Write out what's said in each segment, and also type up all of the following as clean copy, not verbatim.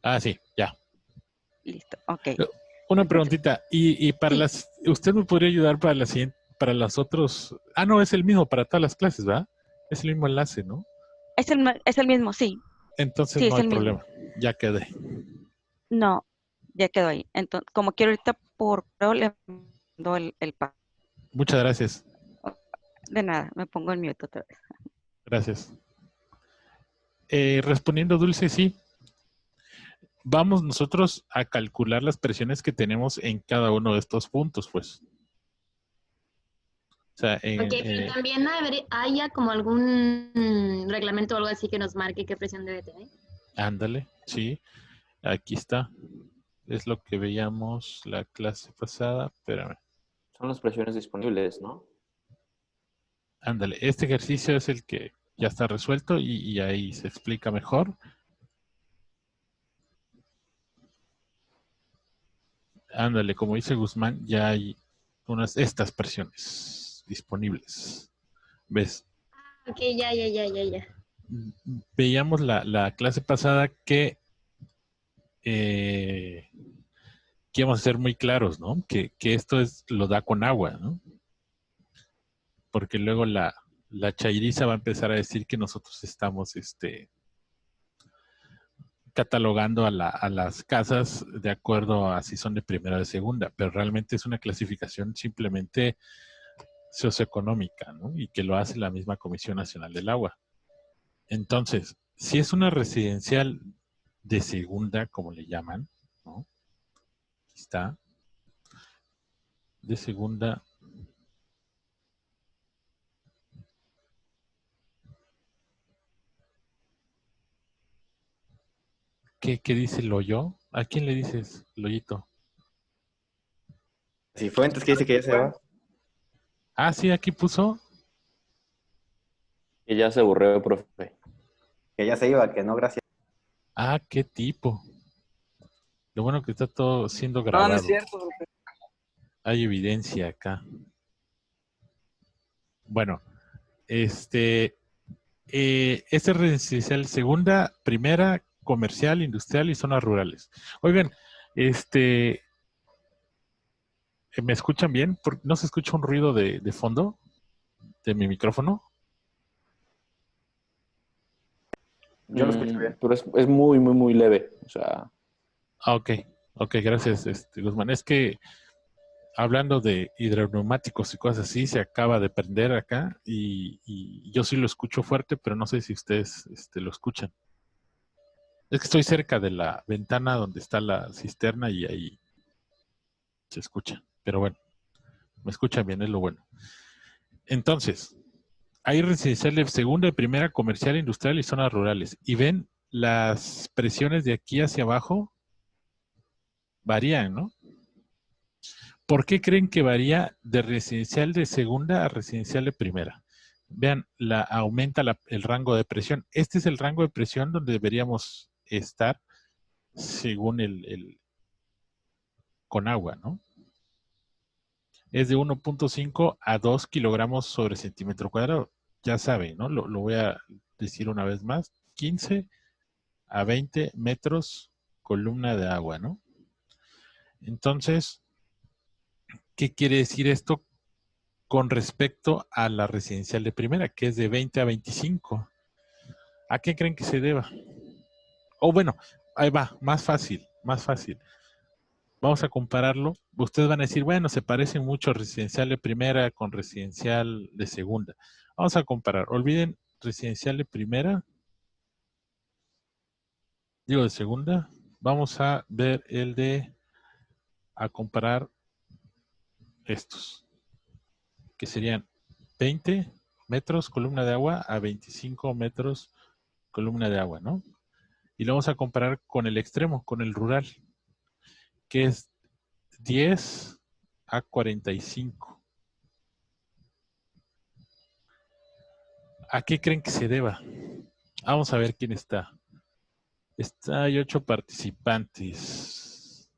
Ah, sí, ya. Listo, ok. Eh, Una Entonces, preguntita. Y para sí, las, ¿usted me podría ayudar para la siguiente, para las otros? Ah, no, es el mismo para todas las clases, ¿verdad? Es el mismo enlace, ¿no? es el mismo, sí, Entonces sí, no es hay el mismo. problema. Ya quedé. No, ya quedó ahí. Entonces, como quiero ahorita por correo, le mando el pago. Muchas gracias. De nada, me pongo en mute otra vez. Gracias. Respondiendo, Dulce, sí. Vamos nosotros a calcular las presiones que tenemos en cada uno de estos puntos, pues. O sea, Ok, pero también haya como algún reglamento o algo así que nos marque qué presión debe tener. ándale, sí. Aquí está. Es lo que veíamos la clase pasada. Espérame. Son las presiones disponibles, ¿no? Ándale. Este ejercicio es el que ya está resuelto y ahí se explica mejor. Ándale, como dice Guzmán, ya hay estas presiones disponibles. ¿Ves? Ok, ya. Veíamos la clase pasada eh, que íbamos a ser muy claros, ¿no? Que esto lo da con agua, ¿no? Porque luego la chairiza va a empezar a decir que nosotros estamos catalogando a las casas de acuerdo a si son de primera o de segunda, pero realmente es una clasificación simplemente socioeconómica, ¿no? Y que lo hace la misma Comisión Nacional del Agua. Entonces, si es una residencial de segunda, como le llaman, ¿no? Aquí está, de segunda. ¿Qué dice Loyo? ¿A quién le dices, Loyito? Cifuentes, que dice que ya se va. Ah, sí, aquí puso. Que ya se aburrió, profe. Que ya se iba, que no, gracias. Ah, qué tipo. Lo bueno que está todo siendo No, no es grabado. cierto, profe. Hay evidencia acá. Bueno, este es residencial segunda, primera, comercial, industrial y zonas rurales. Oigan, ¿me escuchan bien? ¿No se escucha un ruido de fondo de mi micrófono? Yo lo escucho bien. Pero es muy, muy, muy leve. O sea, Ah, ok, gracias, Guzmán. Es que hablando de hidroneumáticos y cosas así, se acaba de prender acá y yo sí lo escucho fuerte, pero no sé si ustedes lo escuchan. Es que estoy cerca de la ventana donde está la cisterna y ahí se escucha. Pero bueno, me escuchan bien, es lo bueno. Entonces, hay residencial de segunda y primera, comercial, industrial y zonas rurales. Y ven, las presiones de aquí hacia abajo varían, ¿no? ¿Por qué creen que varía de residencial de segunda a residencial de primera? Vean, aumenta el rango de presión. Este es el rango de presión donde deberíamos estar según con agua, ¿no? Es de 1.5 a 2 kilogramos sobre centímetro cuadrado. Ya saben, ¿no? Lo voy a decir una vez más. 15 a 20 metros columna de agua, ¿no? Entonces, ¿qué quiere decir esto con respecto a la residencial de primera, que es de 20 a 25? ¿A qué creen que se deba? O bueno, ahí va, más fácil, más fácil. Vamos a compararlo. Ustedes van a decir, bueno, se parece mucho residencial de primera con residencial de segunda. Vamos a comparar. Olviden residencial de primera, digo de segunda. Vamos a ver a comparar estos, que serían 20 metros columna de agua a 25 metros columna de agua, ¿no? Y lo vamos a comparar con el extremo, con el rural, que es 10 a 45. ¿A qué creen que se deba? Vamos a ver quién está. Hay 8 participantes.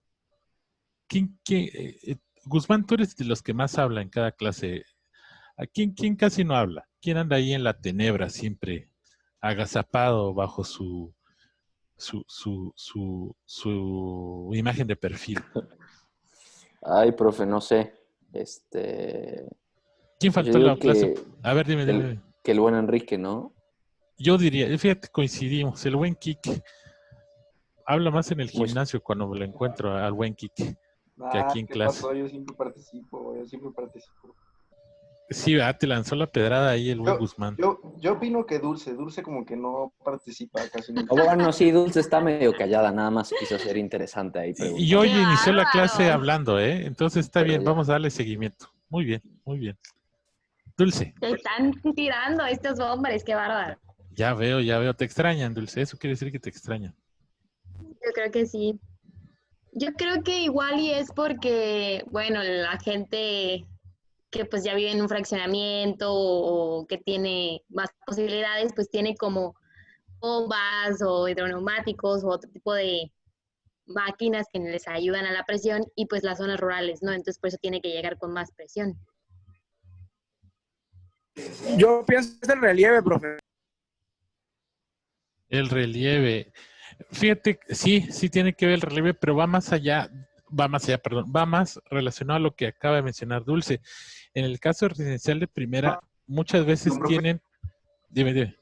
Guzmán, tú eres de los que más habla en cada clase. ¿A quién casi no habla? ¿Quién anda ahí en la tenebra siempre agazapado bajo su su imagen de perfil. Ay, profe, no sé. ¿Quién Pues yo faltó en la digo clase? A ver, dime, dime. que el buen Enrique, ¿no? Yo diría, fíjate, coincidimos. El buen Kike habla más en el Muy, gimnasio cuando me lo encuentro al buen Kike que Ah, aquí en ¿qué clase. pasó? Yo siempre participo, yo siempre participo. Sí, te lanzó la pedrada ahí el buen Guzmán. Yo opino que Dulce como que no participa casi nunca. Bueno, sí, Dulce está medio callada, nada más quiso ser interesante ahí Y preguntando. hoy ¡Qué inició la clase bárbaro! hablando, ¿eh? Entonces está Pero bien, ya. vamos a darle seguimiento. Muy bien, muy bien. Dulce, Te están tirando estos hombres, qué bárbaro. ya veo, te extrañan, Dulce. Eso quiere decir que te extrañan. Yo creo que sí. Yo creo que igual y es porque, bueno, la gente que pues ya vive en un fraccionamiento o que tiene más posibilidades, pues tiene como bombas o hidroneumáticos o otro tipo de máquinas que les ayudan a la presión y pues las zonas rurales, ¿no? Entonces por eso tiene que llegar con más presión. Yo pienso que es el relieve, profe. El relieve. Fíjate, sí tiene que ver el relieve, pero va más allá, perdón, va más relacionado a lo que acaba de mencionar Dulce. En el caso residencial de primera, muchas veces profe. tienen, dime.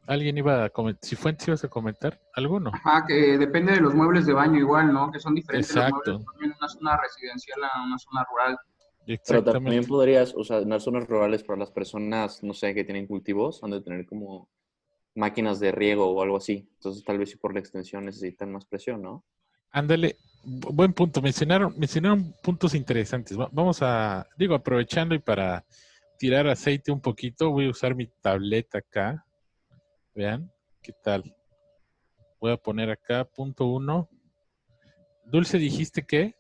¿Alguien iba a comentar? Si Fuentes ibas a comentar, ¿alguno? Ajá, que depende de los muebles de baño igual, ¿no? Que son diferentes los muebles Exacto, de baño en una zona residencial a una zona rural. Pero también exactamente. podrías, o sea, en las zonas rurales para las personas, no sé, que tienen cultivos, han de tener como máquinas de riego o algo así. Entonces, tal vez sí por la extensión necesitan más presión, ¿no? Ándale, buen punto. Mencionaron puntos interesantes. Vamos a, aprovechando y para tirar aceite un poquito, voy a usar mi tableta acá. Vean, ¿qué tal? Voy a poner acá, punto 1. Dulce, ¿dijiste qué?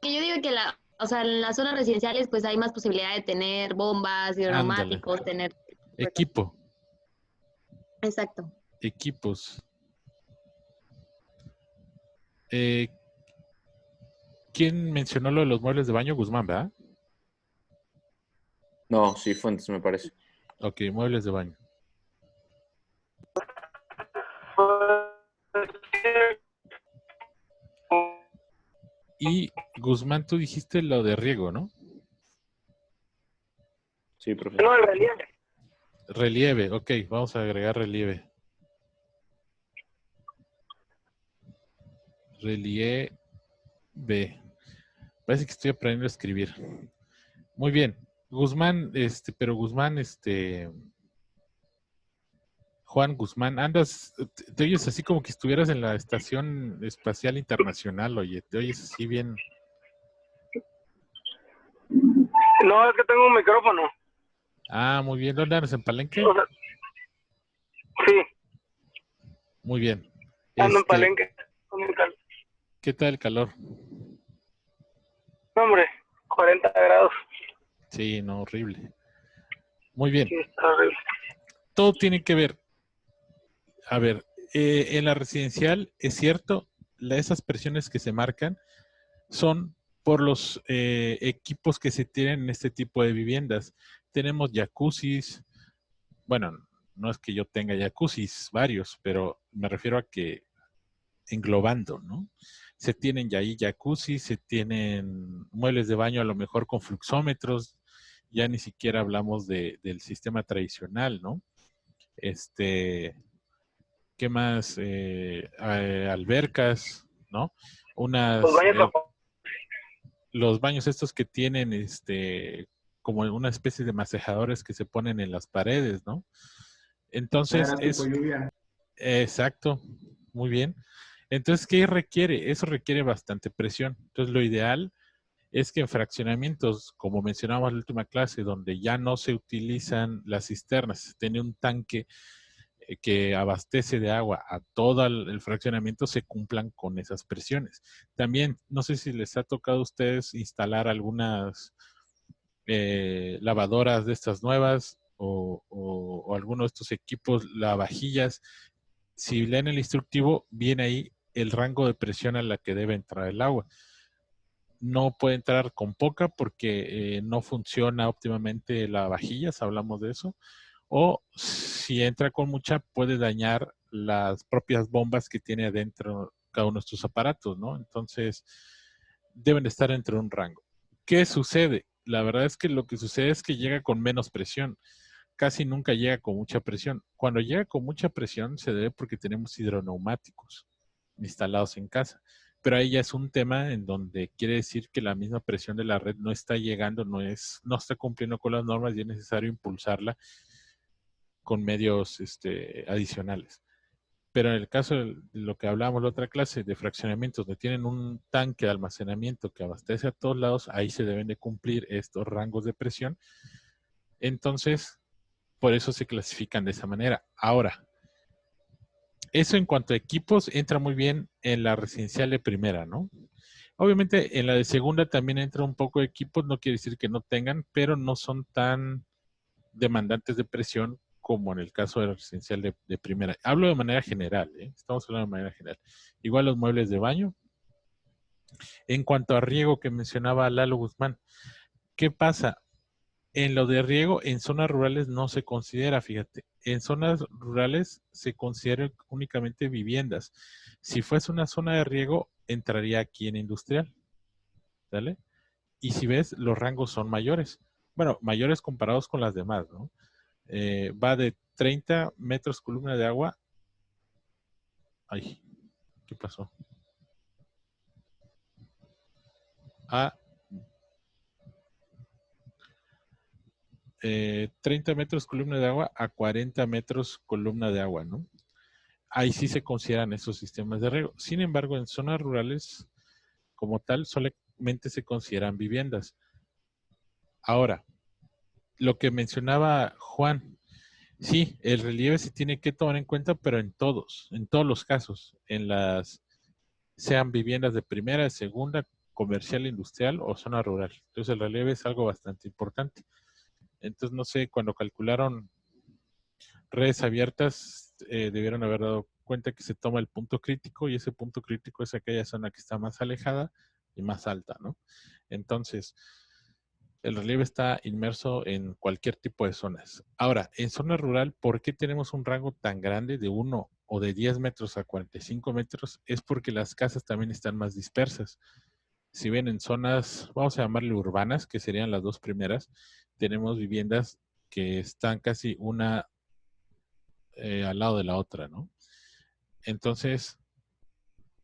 Que yo digo que o sea, en las zonas residenciales pues hay más posibilidad de tener bombas, Ándale. hidroneumáticos, tener... Equipo, Exacto. equipos. ¿Quién mencionó lo de los muebles de baño? Guzmán, ¿verdad? No, sí, Fuentes, me parece. Ok, muebles de baño. Y Guzmán, tú dijiste lo de riego, ¿no? Sí, profe. No, el relieve. Relieve, ok, vamos a agregar relieve. Relieve. Parece que estoy aprendiendo a escribir. Muy bien. Guzmán, Juan Guzmán, te oyes así como que estuvieras en la Estación Espacial Internacional, oye, te oyes así bien. No, es que tengo un micrófono. Ah, muy bien. ¿Dónde andas? ¿En Palenque? O sea, sí, Muy bien. ando en Palenque. Con el ¿Qué tal el calor? No, hombre, 40 grados. Sí, no, horrible. Muy bien. Sí, está horrible. Todo tiene que ver. A ver, en la residencial, es cierto, esas presiones que se marcan son por los equipos que se tienen en este tipo de viviendas. Tenemos jacuzzis, bueno, no es que yo tenga jacuzzis, varios, pero me refiero a que englobando, ¿no? Se tienen ya ahí jacuzzis, se tienen muebles de baño a lo mejor con fluxómetros, ya ni siquiera hablamos del sistema tradicional, ¿no? ¿Qué más? Albercas, ¿no? Los baños Los baños estos que tienen, como una especie de macejadores que se ponen en las paredes, ¿no? Entonces, tipo lluvia. exacto, muy bien. Entonces, ¿qué requiere? Eso requiere bastante presión. Entonces, lo ideal es que en fraccionamientos, como mencionamos en la última clase, donde ya no se utilizan las cisternas, se tiene un tanque que abastece de agua a todo el fraccionamiento, se cumplan con esas presiones. También, no sé si les ha tocado a ustedes instalar algunas lavadoras de estas nuevas o alguno de estos equipos, lavavajillas. Si leen el instructivo, viene ahí el rango de presión a la que debe entrar el agua. No puede entrar con poca porque no funciona óptimamente la vajillas, hablamos de eso, o si entra con mucha puede dañar las propias bombas que tiene adentro cada uno de estos aparatos, ¿no? Entonces, deben estar entre un rango. ¿Qué sucede? La verdad es que lo que sucede es que llega con menos presión. Casi nunca llega con mucha presión. Cuando llega con mucha presión se debe porque tenemos hidroneumáticos instalados en casa. Pero ahí ya es un tema en donde quiere decir que la misma presión de la red no está llegando, no está cumpliendo con las normas y es necesario impulsarla con medios adicionales. Pero en el caso de lo que hablábamos la otra clase, de fraccionamientos donde tienen un tanque de almacenamiento que abastece a todos lados, ahí se deben de cumplir estos rangos de presión. Entonces, por eso se clasifican de esa manera. Ahora, eso en cuanto a equipos entra muy bien en la residencial de primera, ¿no? Obviamente en la de segunda también entra un poco de equipos, no quiere decir que no tengan, pero no son tan demandantes de presión como en el caso de la residencial de primera. Hablo de manera general, ¿eh? Estamos hablando de manera general. Igual los muebles de baño. En cuanto a riego que mencionaba Lalo Guzmán, ¿qué pasa? En lo de riego, en zonas rurales no se considera, fíjate. En zonas rurales se consideran únicamente viviendas. Si fuese una zona de riego, entraría aquí en industrial. ¿Vale? Y si ves, los rangos son mayores. Bueno, mayores comparados con las demás, ¿no? Va de 30 metros columna de agua. Ay, ¿qué pasó? A 30 metros columna de agua a 40 metros columna de agua, ¿no? Ahí sí se consideran esos sistemas de riego. Sin embargo, en zonas rurales, como tal, solamente se consideran viviendas. Ahora, lo que mencionaba Juan, sí, el relieve se tiene que tomar en cuenta, pero en todos los casos, sean viviendas de primera, de segunda, comercial, industrial o zona rural. Entonces el relieve es algo bastante importante. Entonces, no sé, cuando calcularon redes abiertas, debieron haber dado cuenta que se toma el punto crítico y ese punto crítico es aquella zona que está más alejada y más alta, ¿no? Entonces, el relieve está inmerso en cualquier tipo de zonas. Ahora, en zona rural, ¿por qué tenemos un rango tan grande de 1 o de 10 metros a 45 metros? Es porque las casas también están más dispersas. Si ven en zonas, vamos a llamarle urbanas, que serían las dos primeras, tenemos viviendas que están casi una al lado de la otra, ¿no? Entonces,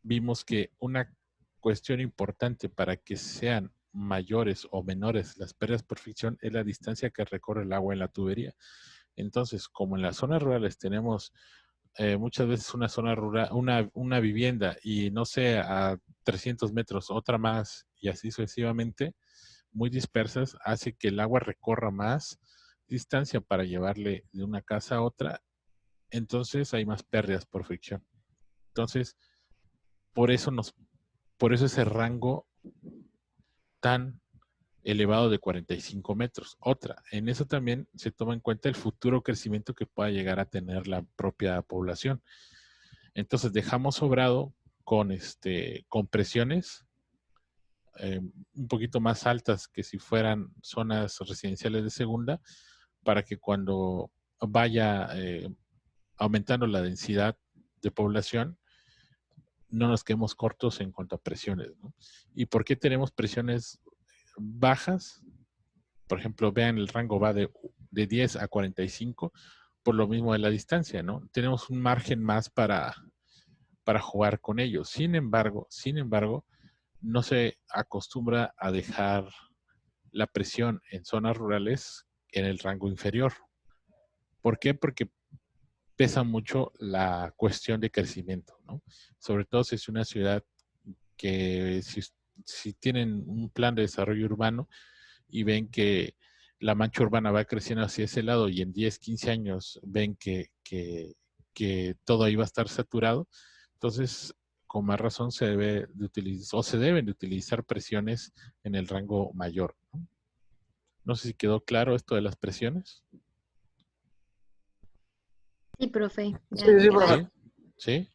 vimos que una cuestión importante para que sean mayores o menores las pérdidas por fricción es la distancia que recorre el agua en la tubería. Entonces, como en las zonas rurales tenemos muchas veces una zona rural, una vivienda y no sé, a 300 metros, otra más y así sucesivamente, muy dispersas, hace que el agua recorra más distancia para llevarle de una casa a otra, entonces hay más pérdidas por fricción. Entonces, por eso ese rango tan elevado de 45 metros. Otra, en eso también se toma en cuenta el futuro crecimiento que pueda llegar a tener la propia población. Entonces dejamos sobrado con presiones un poquito más altas que si fueran zonas residenciales de segunda, para que cuando vaya aumentando la densidad de población, no nos quedemos cortos en cuanto a presiones, ¿no? ¿Y por qué tenemos presiones bajas? Por ejemplo, vean, el rango va de 10 a 45, por lo mismo de la distancia, ¿no? Tenemos un margen más para jugar con ellos. Sin embargo, no se acostumbra a dejar la presión en zonas rurales en el rango inferior. ¿Por qué? Porque pesa mucho la cuestión de crecimiento, ¿no? Sobre todo si es una ciudad que si tienen un plan de desarrollo urbano y ven que la mancha urbana va creciendo hacia ese lado y en 10, 15 años ven que todo ahí va a estar saturado, entonces con más razón se debe de utilizar o se deben de utilizar presiones en el rango mayor, ¿no? No sé si quedó claro esto de las presiones. Sí, profe. Ya Sí, quedó. profe. ¿Sí?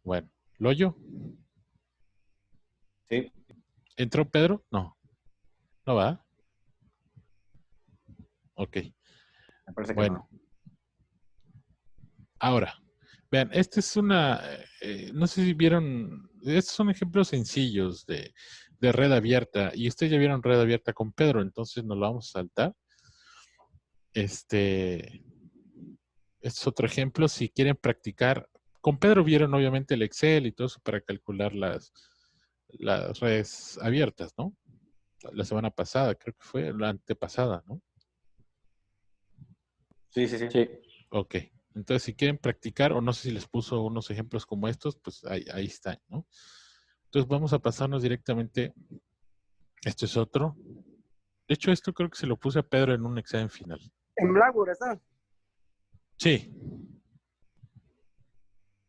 Bueno, ¿Loyo? Sí. ¿Entró Pedro? No. ¿No va? Ok. Me parece que Bueno, no. Ahora, vean, esta es no sé si vieron, estos son ejemplos sencillos de red abierta, y ustedes ya vieron red abierta con Pedro, entonces nos lo vamos a saltar. Este es otro ejemplo, si quieren practicar, con Pedro vieron obviamente el Excel y todo eso para calcular las redes abiertas, ¿no? La semana pasada, creo que fue la antepasada, ¿no? Sí, sí, sí. Sí. Ok. Entonces, si quieren practicar, o no sé si les puso unos ejemplos como estos, pues ahí están, ¿no? Entonces, vamos a pasarnos directamente. Esto es otro. De hecho, esto creo que se lo puse a Pedro en un examen final. En Blackboard está. Sí.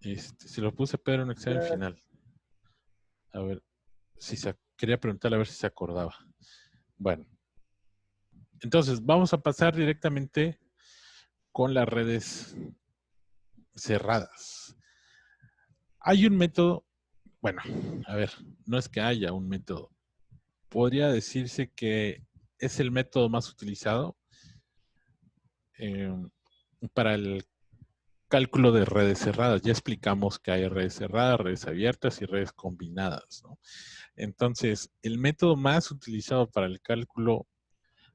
Se lo puse a Pedro en un examen final. A ver, quería preguntarle a ver si se acordaba. Bueno. Entonces, vamos a pasar directamente con las redes cerradas. Hay un método, bueno, a ver, no es que haya un método. Podría decirse que es el método más utilizado para el cálculo de redes cerradas. Ya explicamos que hay redes cerradas, redes abiertas y redes combinadas, ¿no? Entonces, el método más utilizado para el cálculo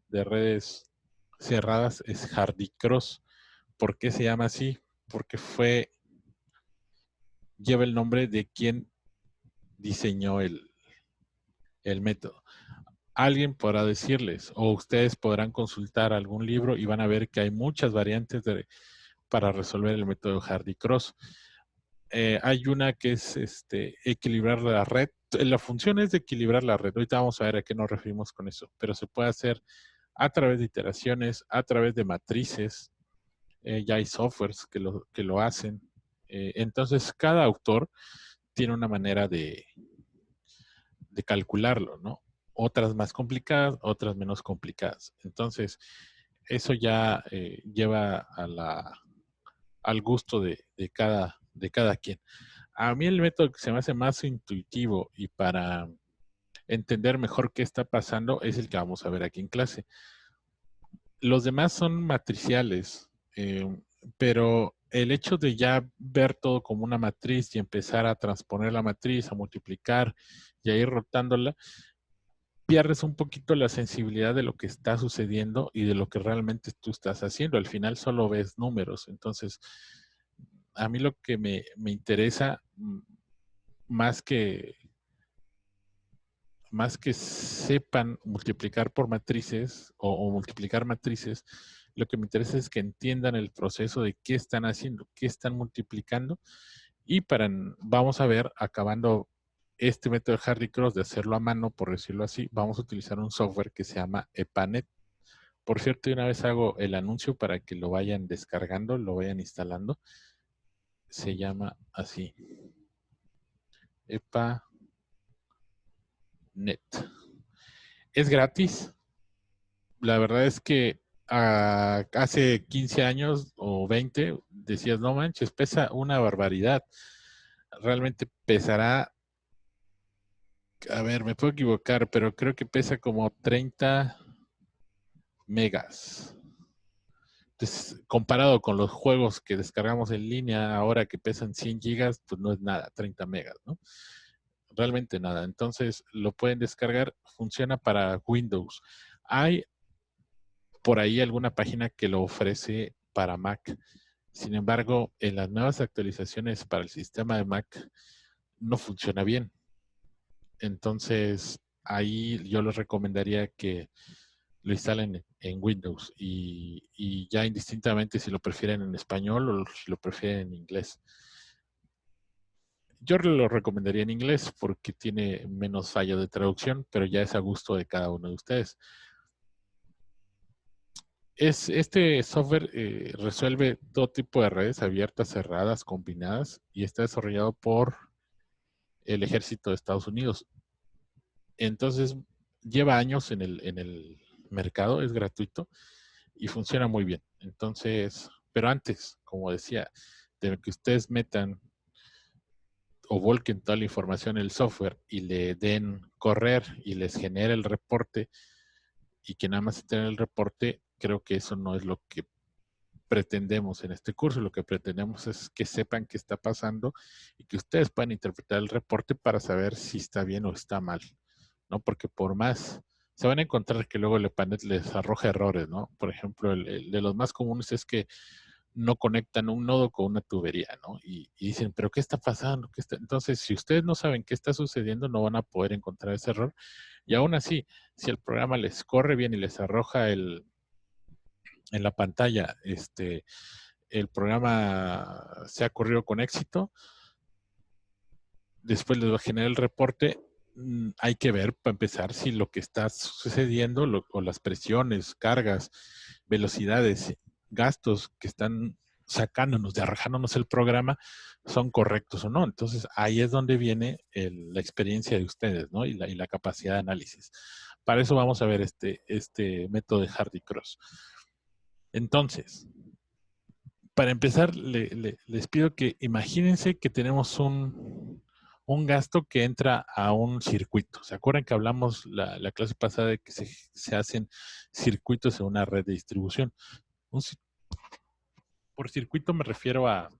de redes cerradas es Hardy-Cross. ¿Por qué se llama así? Porque lleva el nombre de quien diseñó el método. Alguien podrá decirles, o ustedes podrán consultar algún libro y van a ver que hay muchas variantes para resolver el método Hardy-Cross. Hay una que es equilibrar la red. La función es de equilibrar la red. Ahorita vamos a ver a qué nos referimos con eso, pero se puede hacer a través de iteraciones, a través de matrices. Ya hay softwares que lo hacen. Entonces, cada autor tiene una manera de calcularlo, ¿no? Otras más complicadas, otras menos complicadas. Entonces, eso ya lleva al gusto de cada quien. A mí el método que se me hace más intuitivo y para entender mejor qué está pasando es el que vamos a ver aquí en clase. Los demás son matriciales, pero el hecho de ya ver todo como una matriz y empezar a transponer la matriz, a multiplicar y a ir rotándola, pierdes un poquito la sensibilidad de lo que está sucediendo y de lo que realmente tú estás haciendo. Al final solo ves números. Entonces, a mí lo que me interesa, más que sepan multiplicar por matrices o multiplicar matrices, lo que me interesa es que entiendan el proceso de qué están haciendo, qué están multiplicando. Y vamos a ver, acabando este método de Hardy-Cross de hacerlo a mano, por decirlo así, vamos a utilizar un software que se llama EPANET. Por cierto, una vez hago el anuncio para que lo vayan descargando, lo vayan instalando. Se llama así. EPANET. Es gratis. La verdad es que hace 15 años o 20 decías, no manches, pesa una barbaridad. Realmente pesará, a ver, me puedo equivocar, pero creo que pesa como 30 megas. Entonces, comparado con los juegos que descargamos en línea ahora que pesan 100 gigas, pues no es nada, 30 megas, ¿no? Realmente nada. Entonces, lo pueden descargar, funciona para Windows. Hay por ahí alguna página que lo ofrece para Mac. Sin embargo, en las nuevas actualizaciones para el sistema de Mac no funciona bien. Entonces, ahí yo les recomendaría que lo instalen en Windows y ya indistintamente si lo prefieren en español o si lo prefieren en inglés. Yo lo recomendaría en inglés porque tiene menos falla de traducción, pero ya es a gusto de cada uno de ustedes. Este software resuelve todo tipo de redes abiertas, cerradas, combinadas y está desarrollado por el Ejército de Estados Unidos. Entonces, lleva años en el mercado, es gratuito y funciona muy bien. Entonces, pero antes, como decía, de que ustedes metan o volquen toda la información en el software y le den correr y les genere el reporte y que nada más tengan el reporte, creo que eso no es lo que pretendemos en este curso. Lo que pretendemos es que sepan qué está pasando y que ustedes puedan interpretar el reporte para saber si está bien o está mal, ¿no? Porque por más, se van a encontrar que luego el EPANET les arroja errores, ¿no? Por ejemplo, el de los más comunes es que no conectan un nodo con una tubería, ¿no? Y dicen, ¿pero qué está pasando? Entonces, si ustedes no saben qué está sucediendo, no van a poder encontrar ese error. Y aún así, si el programa les corre bien y les arroja en la pantalla, el programa se ha corrido con éxito, después les va a generar el reporte. Hay que ver, para empezar, si lo que está sucediendo, o las presiones, cargas, velocidades, gastos que están sacándonos, de arrojándonos el programa, son correctos o no. Entonces, ahí es donde viene la experiencia de ustedes, ¿no? Y la capacidad de análisis. Para eso vamos a ver este método de Hardy-Cross. Entonces, para empezar, les pido que imagínense que tenemos un gasto que entra a un circuito. ¿Se acuerdan que hablamos la clase pasada de que se hacen circuitos en una red de distribución? Por circuito me refiero a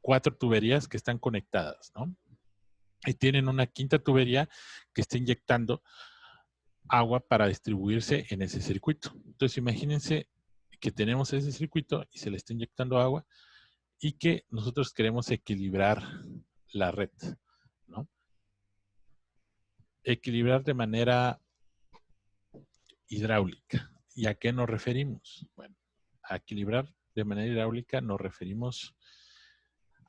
4 tuberías que están conectadas, ¿no? Y tienen una quinta tubería que está inyectando agua para distribuirse en ese circuito. Entonces, imagínense que tenemos ese circuito y se le está inyectando agua y que nosotros queremos equilibrar la red, ¿no? Equilibrar de manera hidráulica. ¿Y a qué nos referimos? Bueno, a equilibrar de manera hidráulica nos referimos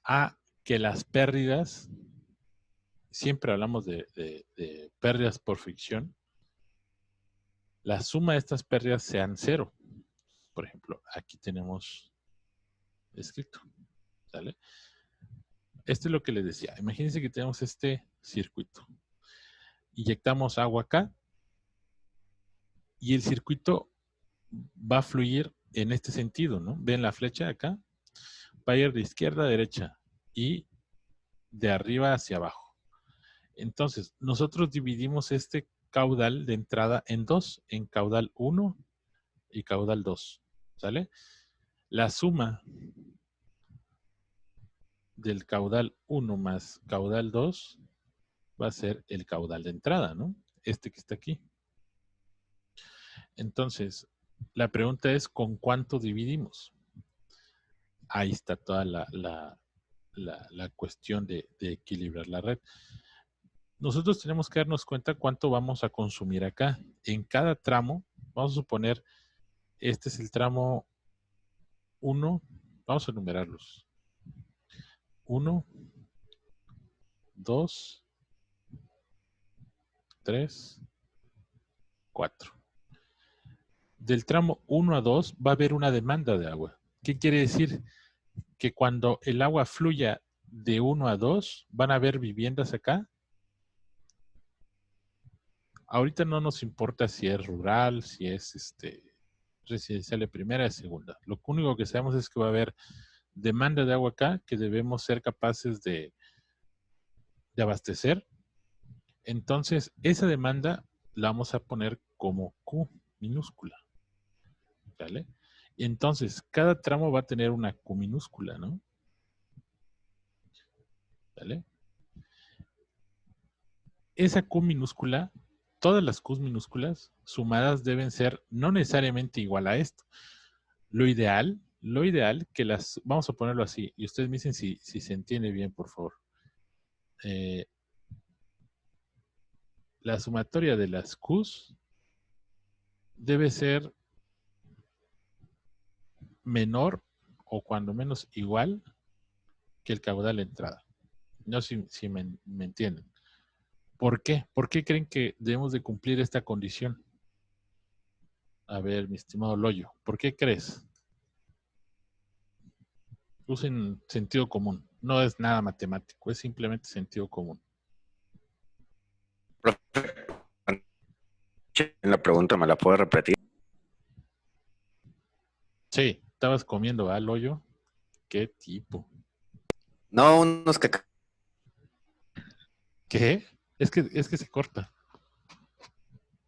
a que las pérdidas, siempre hablamos de pérdidas por fricción, la suma de estas pérdidas sean 0. Por ejemplo, aquí tenemos escrito, ¿sale? Esto es lo que les decía. Imagínense que tenemos este circuito. Inyectamos agua acá y el circuito va a fluir en este sentido, ¿no? Ven la flecha acá, va a ir de izquierda a derecha y de arriba hacia abajo. Entonces, nosotros dividimos este caudal de entrada en 2, en caudal 1 y caudal 2, ¿sale? La suma del caudal 1 más caudal 2 va a ser el caudal de entrada, ¿no? Este que está aquí. Entonces, la pregunta es, ¿con cuánto dividimos? Ahí está toda la cuestión de equilibrar la red. Nosotros tenemos que darnos cuenta cuánto vamos a consumir acá. En cada tramo, vamos a suponer, este es el tramo 1, vamos a enumerarlos. 1, 2, 3, 4. Del tramo 1 a 2 va a haber una demanda de agua. ¿Qué quiere decir? Que cuando el agua fluya de 1 a 2, van a haber viviendas acá. Ahorita no nos importa si es rural, si es residencial de primera, de segunda. Lo único que sabemos es que va a haber demanda de agua acá que debemos ser capaces de abastecer. Entonces, esa demanda la vamos a poner como Q minúscula. ¿Vale? Entonces, cada tramo va a tener una Q minúscula, ¿no? ¿Vale? Esa Q minúscula, todas las Qs minúsculas sumadas deben ser no necesariamente igual a esto. Lo ideal que las, vamos a ponerlo así, y ustedes me dicen si se entiende bien, por favor. La sumatoria de las Qs debe ser menor o cuando menos igual que el caudal de entrada. No sé si me entienden. ¿Por qué? ¿Por qué creen que debemos de cumplir esta condición? A ver, mi estimado Loyo, ¿por qué crees? Usen sentido común. No es nada matemático, es simplemente sentido común. La pregunta, ¿me la puedo repetir? Sí, estabas comiendo, ¿ah, Loyo? ¿Qué tipo? No, unos que... ¿Qué? Es que se corta.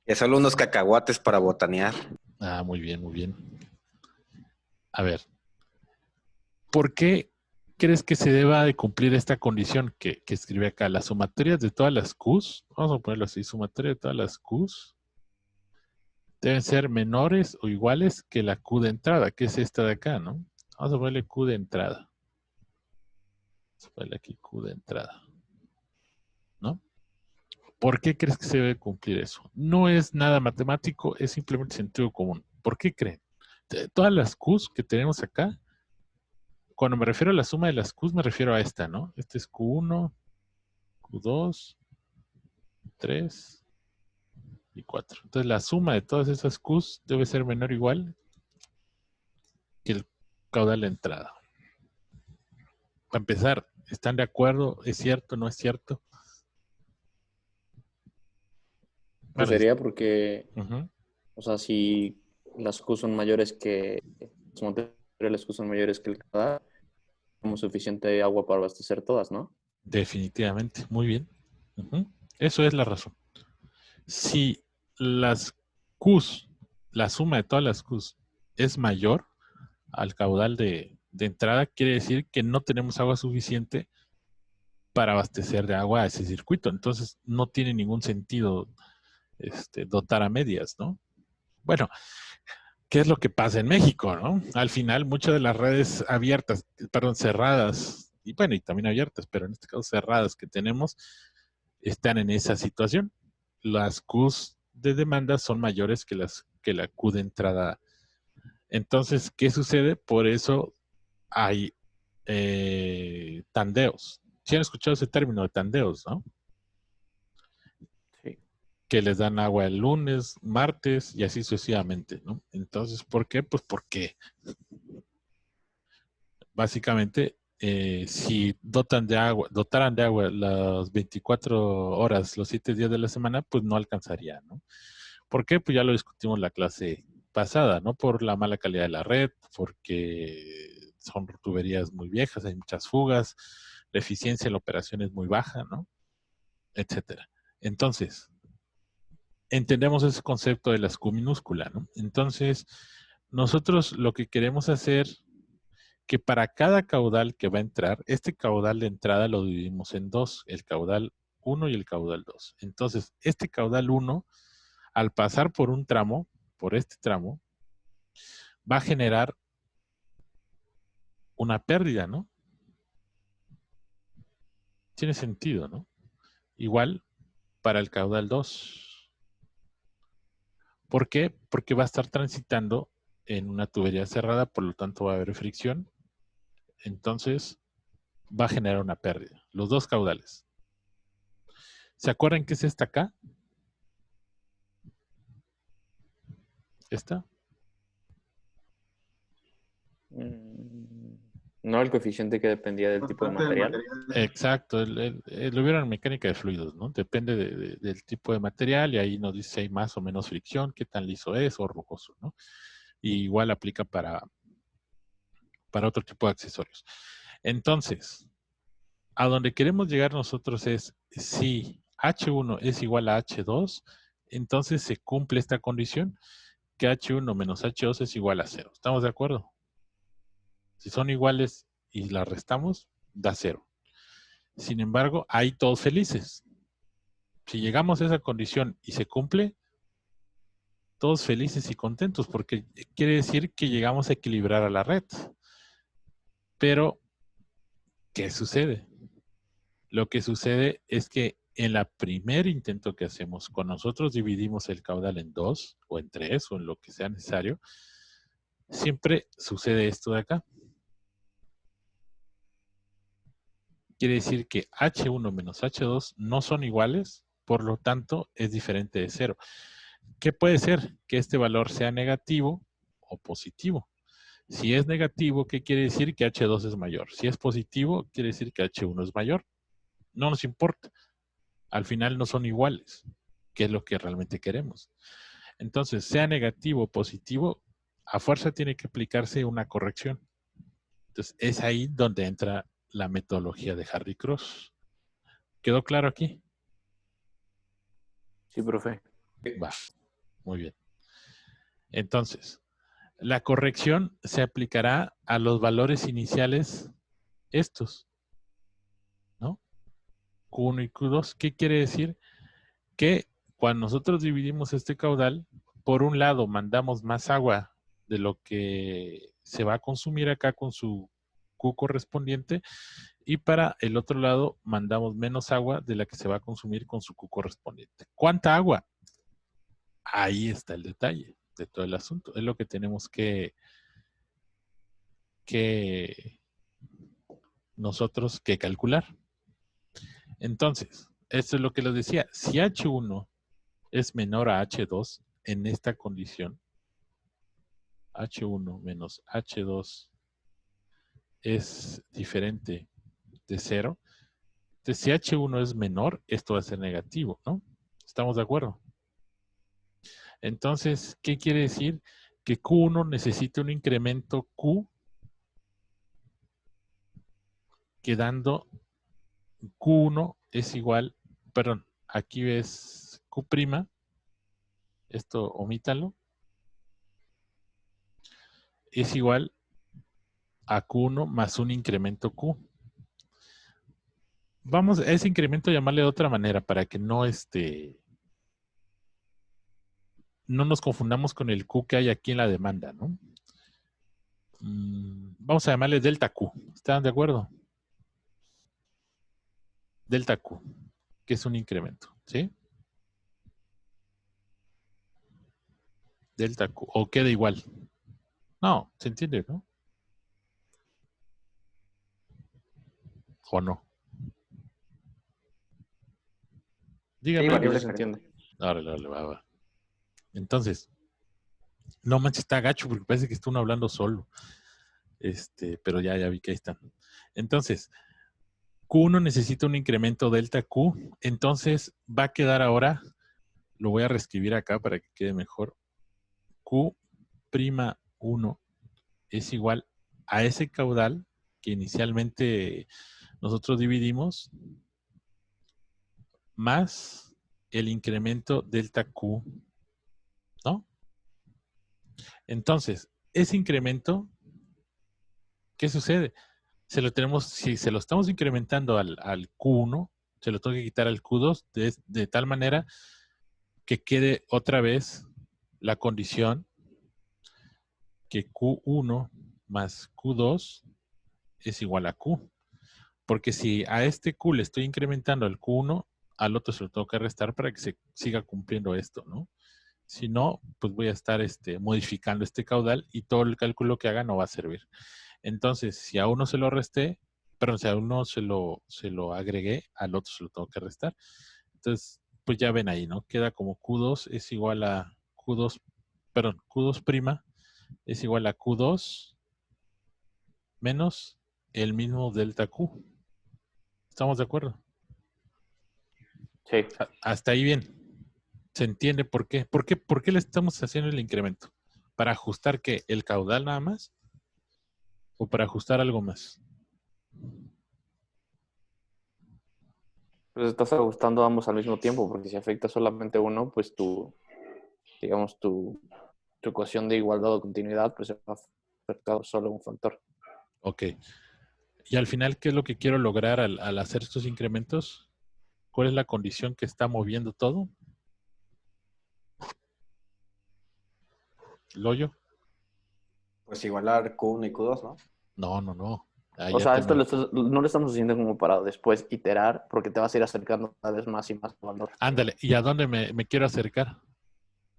Es solo unos cacahuates para botanear. Ah, muy bien, muy bien. A ver, ¿por qué crees que se deba de cumplir esta condición que escribe acá? Las sumatorias de todas las Qs, vamos a ponerlo así, sumatoria de todas las Qs deben ser menores o iguales que la Q de entrada, que es esta de acá, ¿no? Vamos a ponerle Q de entrada. Vamos a ponerle aquí Q de entrada, ¿no? ¿Por qué crees que se debe cumplir eso? No es nada matemático, es simplemente sentido común. ¿Por qué creen? Todas las Qs que tenemos acá, cuando me refiero a la suma de las Qs, me refiero a esta, ¿no? Este es Q1, Q2, 3 y 4. Entonces la suma de todas esas Qs debe ser menor o igual que el caudal de entrada. Para empezar, ¿están de acuerdo? ¿Es cierto? ¿No es cierto? Pues sería porque, Ujú. o sea, si las Q son mayores que, las Q son mayores que el caudal, tenemos suficiente agua para abastecer todas, ¿no? Definitivamente, muy bien. Ujú. Eso es la razón. Si las Qs, la suma de todas las Qs es mayor al caudal de entrada, quiere decir que no tenemos agua suficiente para abastecer de agua a ese circuito. Entonces no tiene ningún sentido dotar a medias, ¿no? Bueno, ¿qué es lo que pasa en México, no? Al final, muchas de las redes abiertas, perdón, cerradas, y bueno, y también abiertas, pero en este caso cerradas que tenemos, están en esa situación. Las Qs de demanda son mayores que la Q de entrada. Entonces, ¿qué sucede? Por eso hay tandeos. ¿Sí han escuchado ese término de tandeos, no? Sí. Que les dan agua el lunes, martes y así sucesivamente, ¿no? Entonces, ¿por qué? Pues porque básicamente si dotaran de agua las 24 horas, los 7 días de la semana, pues no alcanzaría, ¿no? ¿Por qué? Pues ya lo discutimos en la clase pasada, ¿no? Por la mala calidad de la red, porque son tuberías muy viejas, hay muchas fugas, la eficiencia de la operación es muy baja, ¿no? Etcétera. Entonces, entendemos ese concepto de la Q minúscula, ¿no? Entonces, nosotros lo que queremos hacer, que para cada caudal que va a entrar, este caudal de entrada lo dividimos en dos, el caudal 1 y el caudal 2. Entonces, este caudal 1, al pasar por un tramo, por este tramo, va a generar una pérdida, ¿no? Tiene sentido, ¿no? Igual para el caudal 2. ¿Por qué? Porque va a estar transitando en una tubería cerrada, por lo tanto va a haber fricción. Entonces va a generar una pérdida. Los dos caudales. ¿Se acuerdan qué es esta acá? ¿Esta? No el coeficiente que dependía del tipo de material. Exacto, lo vieron en mecánica de fluidos, ¿no? Depende del tipo de material y ahí nos dice si hay más o menos fricción, qué tan liso es o rugoso, ¿no? Y igual aplica para otro tipo de accesorios. Entonces, a donde queremos llegar nosotros es si H1 es igual a H2, entonces se cumple esta condición que H1 menos H2 es igual a 0. ¿Estamos de acuerdo? Si son iguales y las restamos, da 0. Sin embargo, hay todos felices. Si llegamos a esa condición y se cumple, todos felices y contentos, porque quiere decir que llegamos a equilibrar a la red. Pero, ¿qué sucede? Lo que sucede es que en el primer intento que hacemos, con nosotros dividimos el caudal en 2 o en 3 o en lo que sea necesario, siempre sucede esto de acá. Quiere decir que H1 menos H2 no son iguales, por lo tanto es diferente de 0. ¿Qué puede ser? Que este valor sea negativo o positivo. Si es negativo, ¿qué quiere decir? Que H2 es mayor. Si es positivo, quiere decir que H1 es mayor. No nos importa. Al final no son iguales, que es lo que realmente queremos. Entonces, sea negativo o positivo, a fuerza tiene que aplicarse una corrección. Entonces, es ahí donde entra la metodología de Hardy-Cross. ¿Quedó claro aquí? Sí, profe. Va. Muy bien. Entonces, la corrección se aplicará a los valores iniciales estos, ¿no? Q1 y Q2. ¿Qué quiere decir? Que cuando nosotros dividimos este caudal, por un lado mandamos más agua de lo que se va a consumir acá con su Q correspondiente, y para el otro lado mandamos menos agua de la que se va a consumir con su Q correspondiente. ¿Cuánta agua? Ahí está el detalle de todo el asunto. Es lo que tenemos que nosotros que calcular. Entonces, esto es lo que les decía. Si H1 es menor a H2 en esta condición, H1 menos H2 es diferente de 0. Entonces, si H1 es menor, esto va a ser negativo, ¿no? ¿Estamos de acuerdo? Entonces, ¿qué quiere decir? Que Q1 necesita un incremento Q, quedando Q1 es igual, perdón, aquí ves Q', esto omítalo, es igual a Q1 más un incremento Q. Vamos a ese incremento llamarle de otra manera para que no no nos confundamos con el Q que hay aquí en la demanda, ¿no? Vamos a llamarle delta Q. ¿Están de acuerdo? Delta Q, que es un incremento, ¿sí? Delta Q, o queda igual. No, ¿se entiende, no? ¿O no? Díganme. Sí, variable se entiende. Órale, va. Entonces, no manches, está gacho porque parece que está uno hablando solo. Pero ya vi que ahí están. Entonces, Q1 necesita un incremento delta Q. Entonces, va a quedar ahora, lo voy a reescribir acá para que quede mejor. Q'1 es igual a ese caudal que inicialmente nosotros dividimos más el incremento delta Q, ¿no? Entonces, ese incremento, ¿qué sucede? Si se lo estamos incrementando al Q1, se lo tengo que quitar al Q2 de tal manera que quede otra vez la condición que Q1 más Q2 es igual a Q. Porque si a este Q le estoy incrementando al Q1, al otro se lo tengo que restar para que se siga cumpliendo esto, ¿no? Si no, pues voy a estar modificando este caudal y todo el cálculo que haga no va a servir. Entonces, si a uno se lo resté, perdón, si a uno se lo agregué, al otro se lo tengo que restar. Entonces, pues ya ven ahí, ¿no? Queda como Q2 es igual a Q2, perdón, Q2' es igual a Q2 menos el mismo delta Q. ¿Estamos de acuerdo? Sí. Hasta ahí bien. ¿Se entiende por qué? ¿Por qué le estamos haciendo el incremento? ¿Para ajustar qué? ¿El caudal nada más? ¿O para ajustar algo más? Pues estás ajustando ambos al mismo tiempo, porque si afecta solamente uno, pues digamos, tu ecuación de igualdad o continuidad, pues se va a afectar solo un factor. Ok. Y al final, ¿qué es lo que quiero lograr al hacer estos incrementos? ¿Cuál es la condición que está moviendo todo? ¿Loyo? Pues igualar Q1 y Q2, ¿no? No. O sea, esto no lo estamos haciendo como para después iterar, porque te vas a ir acercando cada vez más y más al valor. Ándale, ¿y a dónde me quiero acercar?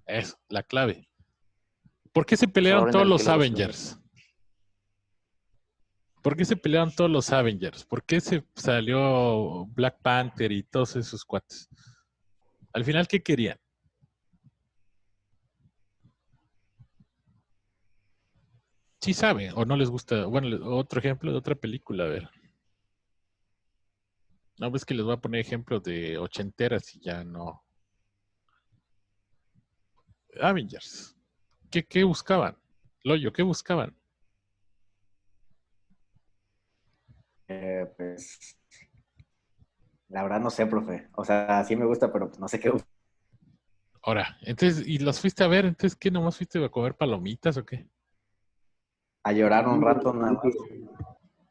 Eso, la clave. ¿Por qué se pelearon Ahora en todos el que los lo Avengers? ¿Por qué se pelearon todos los Avengers? ¿Por qué se salió Black Panther y todos esos cuates? Al final, ¿qué querían? Sí saben, o no les gusta. Bueno, otro ejemplo de otra película, a ver. No, ves que les voy a poner ejemplos de ochenteras y ya no. Avengers. ¿Qué buscaban? Loyo, ¿qué buscaban? Pues, la verdad no sé, profe. O sea, sí me gusta, pero pues no sé qué. Ahora, entonces, ¿y los fuiste a ver? Entonces, ¿qué? ¿Nomás fuiste a comer palomitas o qué? A llorar un rato nada más.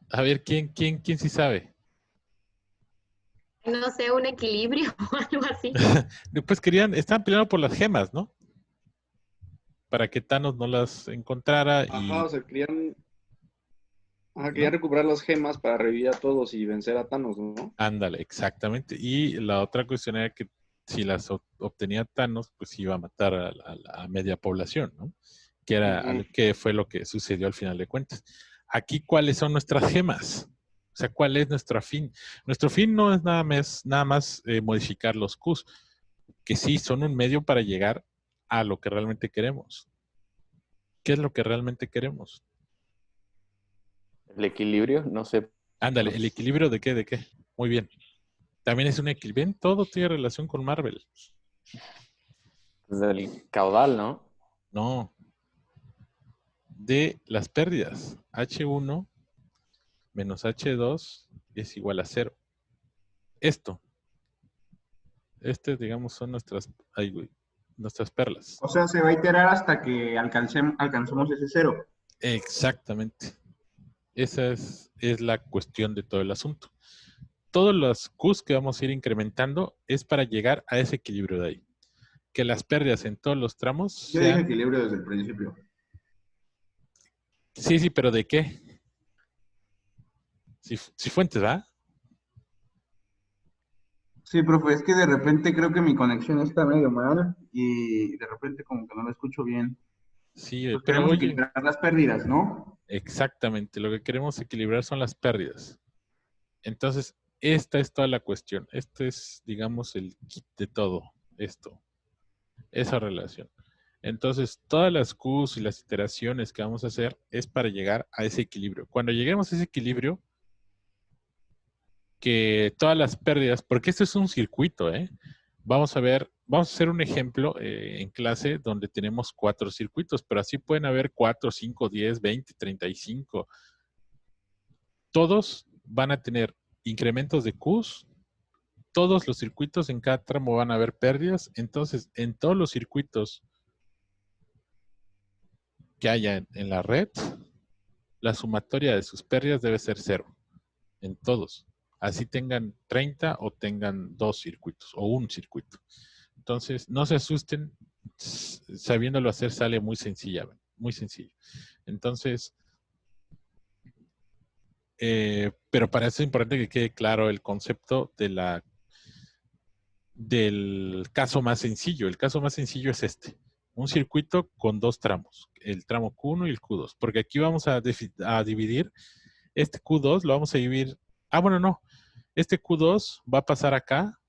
A ver, ¿quién sí sabe? No sé, un equilibrio o algo así. Después estaban peleando por las gemas, ¿no? Para que Thanos no las encontrara y... Ajá, o sea, querían ¿no? recuperar las gemas para revivir a todos y vencer a Thanos, ¿no? Ándale, exactamente. Y la otra cuestión era que si las obtenía Thanos, pues iba a matar a media población, ¿no? Que era que fue lo que sucedió al final de cuentas. Aquí, ¿cuáles son nuestras gemas? O sea, ¿cuál es nuestro fin? Nuestro fin no es nada más modificar los Qs, que sí son un medio para llegar a lo que realmente queremos. ¿Qué es lo que realmente queremos? El equilibrio, no sé. Ándale, ¿el equilibrio de qué? ¿De qué? Muy bien. También es un equilibrio. Ven, todo tiene relación con Marvel. Del caudal, ¿no? No. De las pérdidas. H1 menos H2 es igual a 0. Esto. Digamos, son nuestras perlas. O sea, se va a iterar hasta que alcancemos ese 0. Exactamente. Esa es la cuestión de todo el asunto. Todas las Qs que vamos a ir incrementando es para llegar a ese equilibrio de ahí. Que las pérdidas en todos los tramos Yo dije equilibrio desde el principio. Sí, pero ¿de qué? Si fuentes, ¿va? Sí, profe, es que de repente creo que mi conexión está medio mal y de repente como que no lo escucho bien. Sí, Entonces pero queremos oye, equilibrar las pérdidas, ¿no? exactamente, lo que queremos equilibrar son las pérdidas. Entonces, esta es toda la cuestión. Este es, digamos, el kit de todo esto, esa relación. Entonces, todas las Qs y las iteraciones que vamos a hacer es para llegar a ese equilibrio. Cuando lleguemos a ese equilibrio, que todas las pérdidas, porque esto es un circuito, vamos a hacer un ejemplo en clase donde tenemos 4 circuitos, pero así pueden haber 4, 5, 10, 20, 35. Todos van a tener incrementos de Qs, todos los circuitos en cada tramo van a haber pérdidas, entonces en todos los circuitos que haya en la red, la sumatoria de sus pérdidas debe ser 0, en todos. Así tengan 30 o tengan 2 circuitos o un circuito. Entonces, no se asusten, sabiéndolo hacer sale muy sencillo. Entonces, pero para eso es importante que quede claro el concepto del caso más sencillo. El caso más sencillo es este. Un circuito con 2 tramos, el tramo Q1 y el Q2, porque aquí vamos a dividir, este Q2 lo vamos a dividir, no, este Q2 va a pasar acá,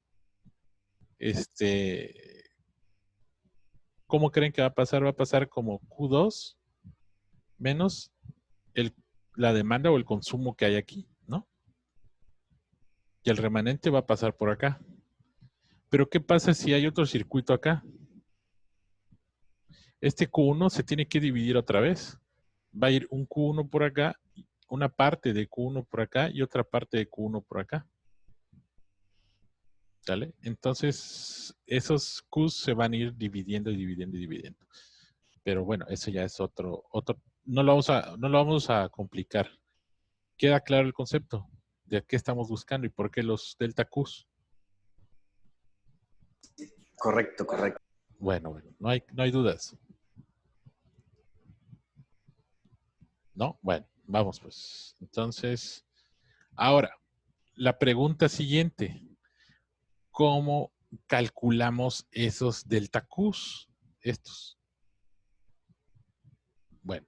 ¿cómo creen que va a pasar? Va a pasar como Q2 menos la demanda o el consumo que hay aquí, ¿no? Y el remanente va a pasar por acá. Pero ¿qué pasa si hay otro circuito acá? Este Q1 se tiene que dividir otra vez. Va a ir un Q1 por acá, una parte de Q1 por acá y otra parte de Q1 por acá. ¿Vale? Entonces, esos Qs se van a ir dividiendo. Pero bueno, eso ya es otro. No lo vamos a complicar. ¿Queda claro el concepto de qué estamos buscando y por qué los delta Qs? Correcto. Bueno, no hay dudas. ¿No? Bueno, vamos pues. Entonces, ahora, la pregunta siguiente. ¿Cómo calculamos esos delta Qs? Estos. Bueno,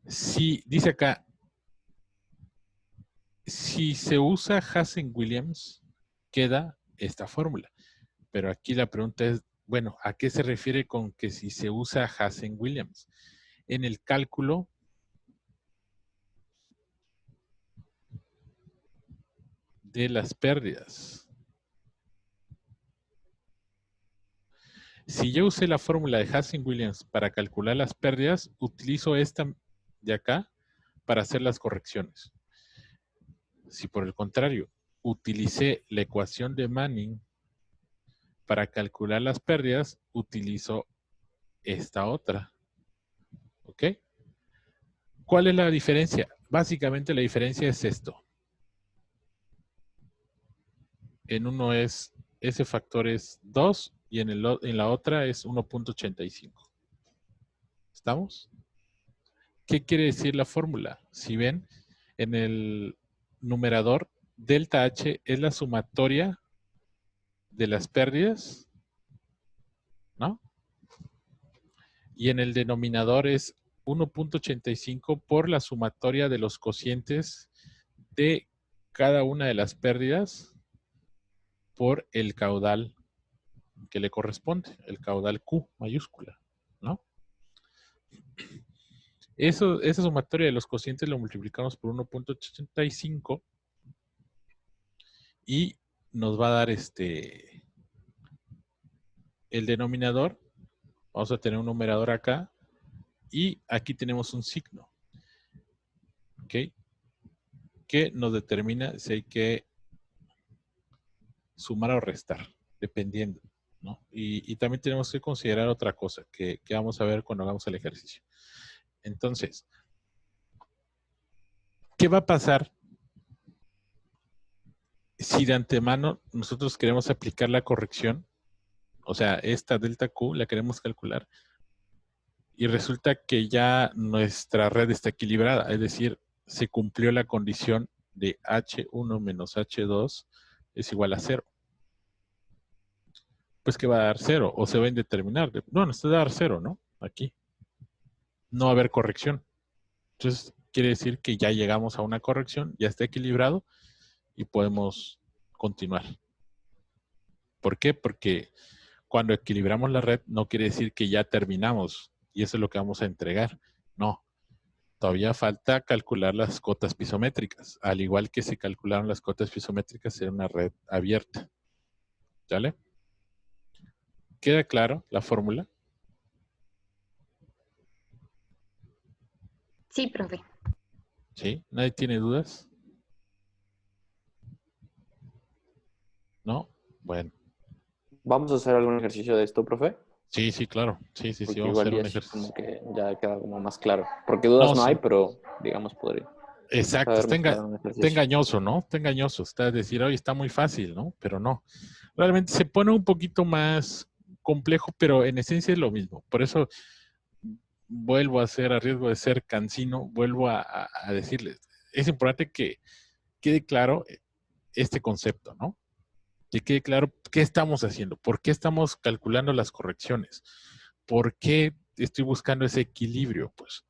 si dice acá, si se usa Hazen-Williams, queda esta fórmula. Pero aquí la pregunta es, bueno, ¿a qué se refiere con que si se usa Hazen-Williams? En el cálculo de las pérdidas. Si yo usé la fórmula de Hazen-Williams para calcular las pérdidas, utilizo esta de acá para hacer las correcciones. Si por el contrario utilicé la ecuación de Manning para calcular las pérdidas utilizo esta otra. ¿Ok? ¿Cuál es la diferencia? Básicamente la diferencia es esto. En uno ese factor es 2 y en la otra es 1.85. ¿Estamos? ¿Qué quiere decir la fórmula? Si ven, en el numerador, delta H es la sumatoria de las pérdidas, ¿no? Y en el denominador es 1.85 por la sumatoria de los cocientes de cada una de las pérdidas por el caudal que le corresponde, el caudal Q mayúscula, ¿no? Esa sumatoria de los cocientes lo multiplicamos por 1.85 y nos va a dar el denominador. Vamos a tener un numerador acá y aquí tenemos un signo, ¿ok? Que nos determina si hay que sumar o restar, dependiendo, ¿no? Y también tenemos que considerar otra cosa que vamos a ver cuando hagamos el ejercicio. Entonces, ¿qué va a pasar si de antemano nosotros queremos aplicar la corrección? O sea, esta delta Q la queremos calcular y resulta que ya nuestra red está equilibrada, es decir, se cumplió la condición de H1 menos H2 es igual a 0. Pues que va a dar 0 o se va a indeterminar. No, esto va a dar 0, ¿no? Aquí. No va a haber corrección. Entonces, quiere decir que ya llegamos a una corrección, ya está equilibrado y podemos continuar. ¿Por qué? Porque cuando equilibramos la red no quiere decir que ya terminamos y eso es lo que vamos a entregar. No. Todavía falta calcular las cotas pisométricas, al igual que se calcularon las cotas pisométricas en una red abierta. ¿Sale? ¿Queda claro la fórmula? Sí, profe. ¿Sí? ¿Nadie tiene dudas? ¿No? Bueno. ¿Vamos a hacer algún ejercicio de esto, profe? Sí, sí, claro. Sí, Porque vamos a hacer igual un ya ejercicio. como que ya queda como más claro. Porque dudas no hay, sí. pero digamos podría. Exacto, está Un ejercicio. engañoso, ¿no? Está engañoso. Está decir, oye, está muy fácil, ¿no? Pero no. Realmente se pone un poquito más complejo, pero en esencia es lo mismo. Por eso vuelvo a hacer, a riesgo de ser cansino, vuelvo a decirles, es importante que quede claro este concepto, ¿no? Que quede claro qué estamos haciendo, por qué estamos calculando las correcciones, por qué estoy buscando ese equilibrio, pues.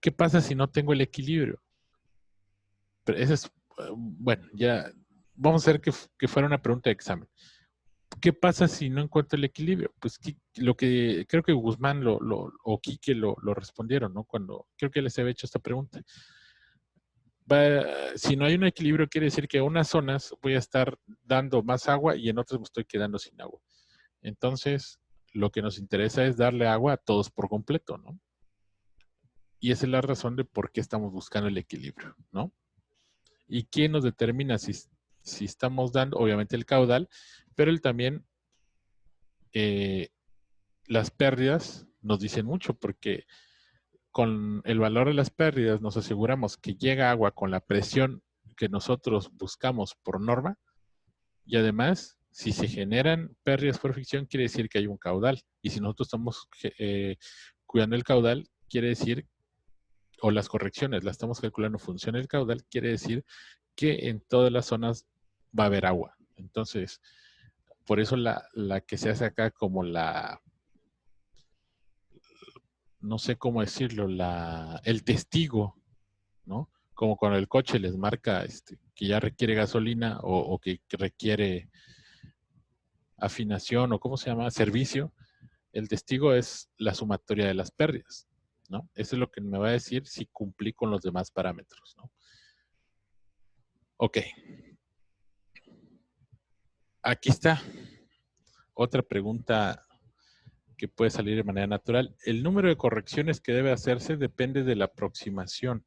¿Qué pasa si no tengo el equilibrio? Pero eso es, bueno, ya vamos a hacer que fuera una pregunta de examen. ¿Qué pasa si no encuentro el equilibrio? Pues lo que creo que Guzmán o Quique lo respondieron, ¿no? Cuando creo que les había hecho esta pregunta. Si no hay un equilibrio, quiere decir que en unas zonas voy a estar dando más agua y en otras me estoy quedando sin agua. Entonces, lo que nos interesa es darle agua a todos por completo, ¿no? Y esa es la razón de por qué estamos buscando el equilibrio, ¿no? ¿Y quién nos determina si estamos dando, obviamente, el caudal, pero él también, las pérdidas nos dicen mucho porque con el valor de las pérdidas nos aseguramos que llega agua con la presión que nosotros buscamos por norma y además, si se generan pérdidas por fricción, quiere decir que hay un caudal. Y si nosotros estamos cuidando el caudal, quiere decir, o las correcciones, las estamos calculando en función del caudal, quiere decir que en todas las zonas va a haber agua. Entonces, por eso la que se hace acá como no sé cómo decirlo, el testigo, ¿no? Como cuando el coche les marca que ya requiere gasolina o que requiere afinación o ¿cómo se llama? Servicio. El testigo es la sumatoria de las pérdidas, ¿no? Eso es lo que me va a decir si cumplí con los demás parámetros, ¿no? Ok. Aquí está. Otra pregunta que puede salir de manera natural. El número de correcciones que debe hacerse depende de la aproximación.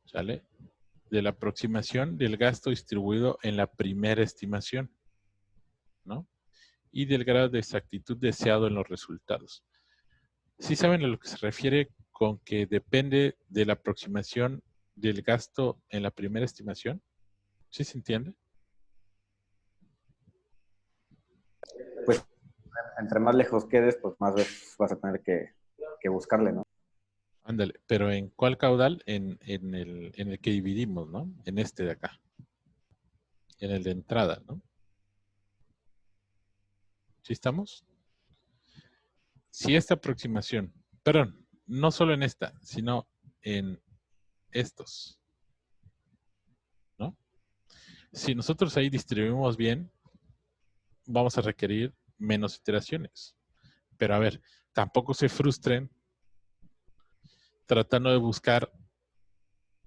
¿Sale? De la aproximación del gasto distribuido en la primera estimación. ¿no? Y del grado de exactitud deseado en los resultados. ¿Sí saben a lo que se refiere con que depende de la aproximación del gasto en la primera estimación? ¿Sí se entiende? Pues entre más lejos quedes, pues más veces vas a tener que buscarle, ¿no? Ándale, pero ¿en cuál caudal? En el que dividimos, ¿no? En este de acá. En el de entrada, ¿no? ¿Sí estamos? Si esta aproximación, perdón, no solo en esta, sino en estos, ¿no? Si nosotros ahí distribuimos bien, vamos a requerir menos iteraciones. Pero a ver, tampoco se frustren tratando de buscar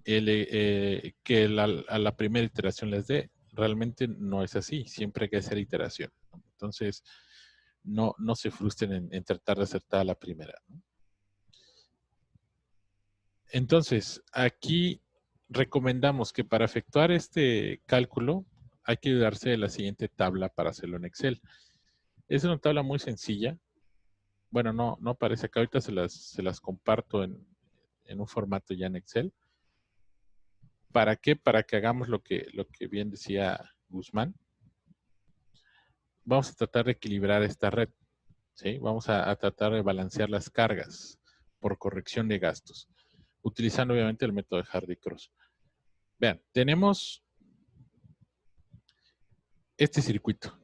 que a la primera iteración les dé. Realmente no es así. Siempre hay que hacer iteración. Entonces, no se frustren en tratar de acertar a la primera, ¿no? Entonces, aquí recomendamos que para efectuar este cálculo hay que ayudarse de la siguiente tabla para hacerlo en Excel. Es una tabla muy sencilla. Bueno, no parece que ahorita se las comparto en un formato ya en Excel. ¿Para qué? Para que hagamos lo que bien decía Guzmán. Vamos a tratar de equilibrar esta red, ¿sí? Vamos a tratar de balancear las cargas por corrección de gastos, utilizando obviamente el método de Hardy-Cross. Vean, tenemos este circuito.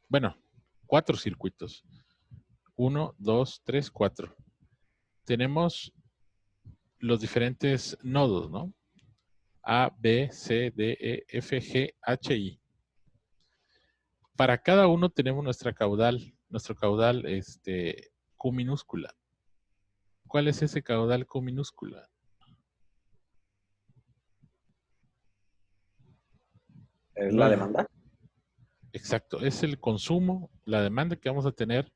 Bueno, 4 circuitos. 1, 2, 3, 4. Tenemos los diferentes nodos, ¿no? A, B, C, D, E, F, G, H, I. Para cada uno tenemos nuestro caudal Q minúscula. ¿Cuál es ese caudal Q minúscula? ¿Es la demanda? Exacto, es el consumo, la demanda que vamos a tener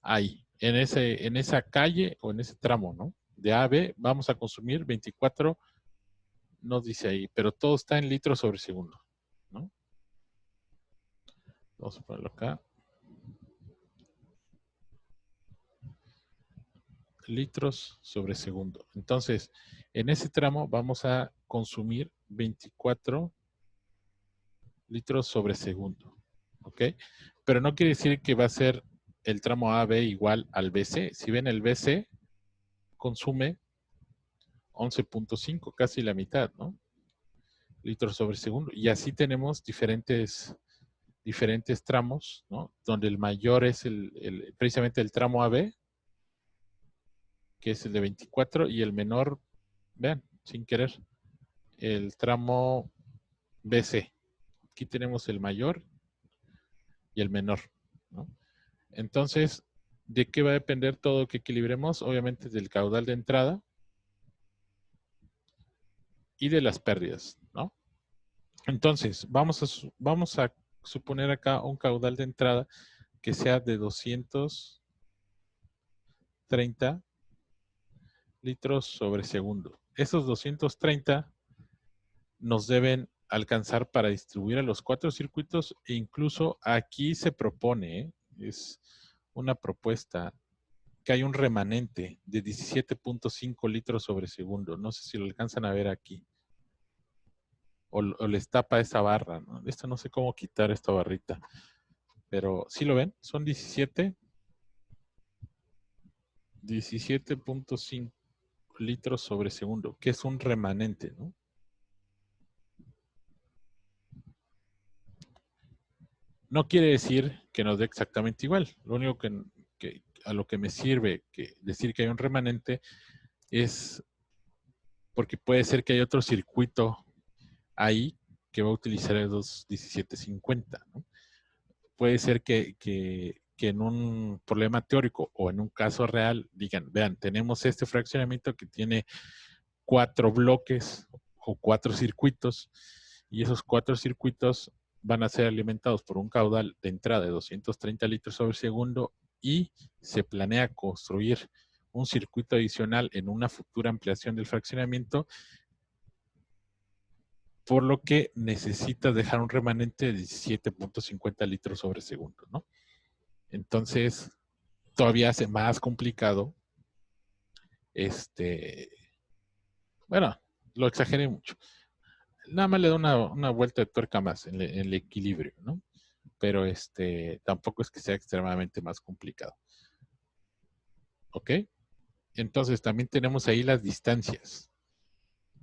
ahí, en esa calle o en ese tramo, ¿no? De A a B vamos a consumir 24, no dice ahí, pero todo está en litros sobre segundo, ¿no? Vamos a ponerlo acá. Litros sobre segundo. Entonces, en ese tramo vamos a consumir 24 litros sobre segundo. ¿Ok? Pero no quiere decir que va a ser el tramo AB igual al BC. Si ven, el BC consume 11.5, casi la mitad, ¿no? Litros sobre segundo. Y así tenemos diferentes tramos, ¿no? Donde el mayor es precisamente el tramo AB, que es el de 24, y el menor, vean, sin querer, el tramo BC. Aquí tenemos el mayor y el menor, ¿no? Entonces, ¿de qué va a depender todo lo que equilibremos? Obviamente del caudal de entrada y de las pérdidas, ¿no? Entonces, vamos a suponer acá un caudal de entrada que sea de 230 litros sobre segundo. Esos 230 nos deben alcanzar para distribuir a los 4 circuitos e incluso aquí se propone, es una propuesta, que hay un remanente de 17.5 litros sobre segundo. No sé si lo alcanzan a ver aquí. O les tapa esa barra, ¿no? Esto no sé cómo quitar esta barrita. Pero ¿sí lo ven? Son 17.5 litros sobre segundo, que es un remanente, ¿no? No quiere decir que nos dé exactamente igual. Lo único que a lo que me sirve decir que hay un remanente es porque puede ser que hay otro circuito ahí que va a utilizar el 21750, ¿no? Puede ser que en un problema teórico o en un caso real digan, vean, tenemos este fraccionamiento que tiene 4 bloques o 4 circuitos y esos 4 circuitos van a ser alimentados por un caudal de entrada de 230 litros sobre segundo y se planea construir un circuito adicional en una futura ampliación del fraccionamiento por lo que necesitas dejar un remanente de 17.50 litros sobre segundo, ¿no? Entonces, todavía hace más complicado, bueno, lo exageré mucho. Nada más le da una vuelta de tuerca más en el equilibrio, ¿no? Pero tampoco es que sea extremadamente más complicado. ¿Ok? Entonces, también tenemos ahí las distancias.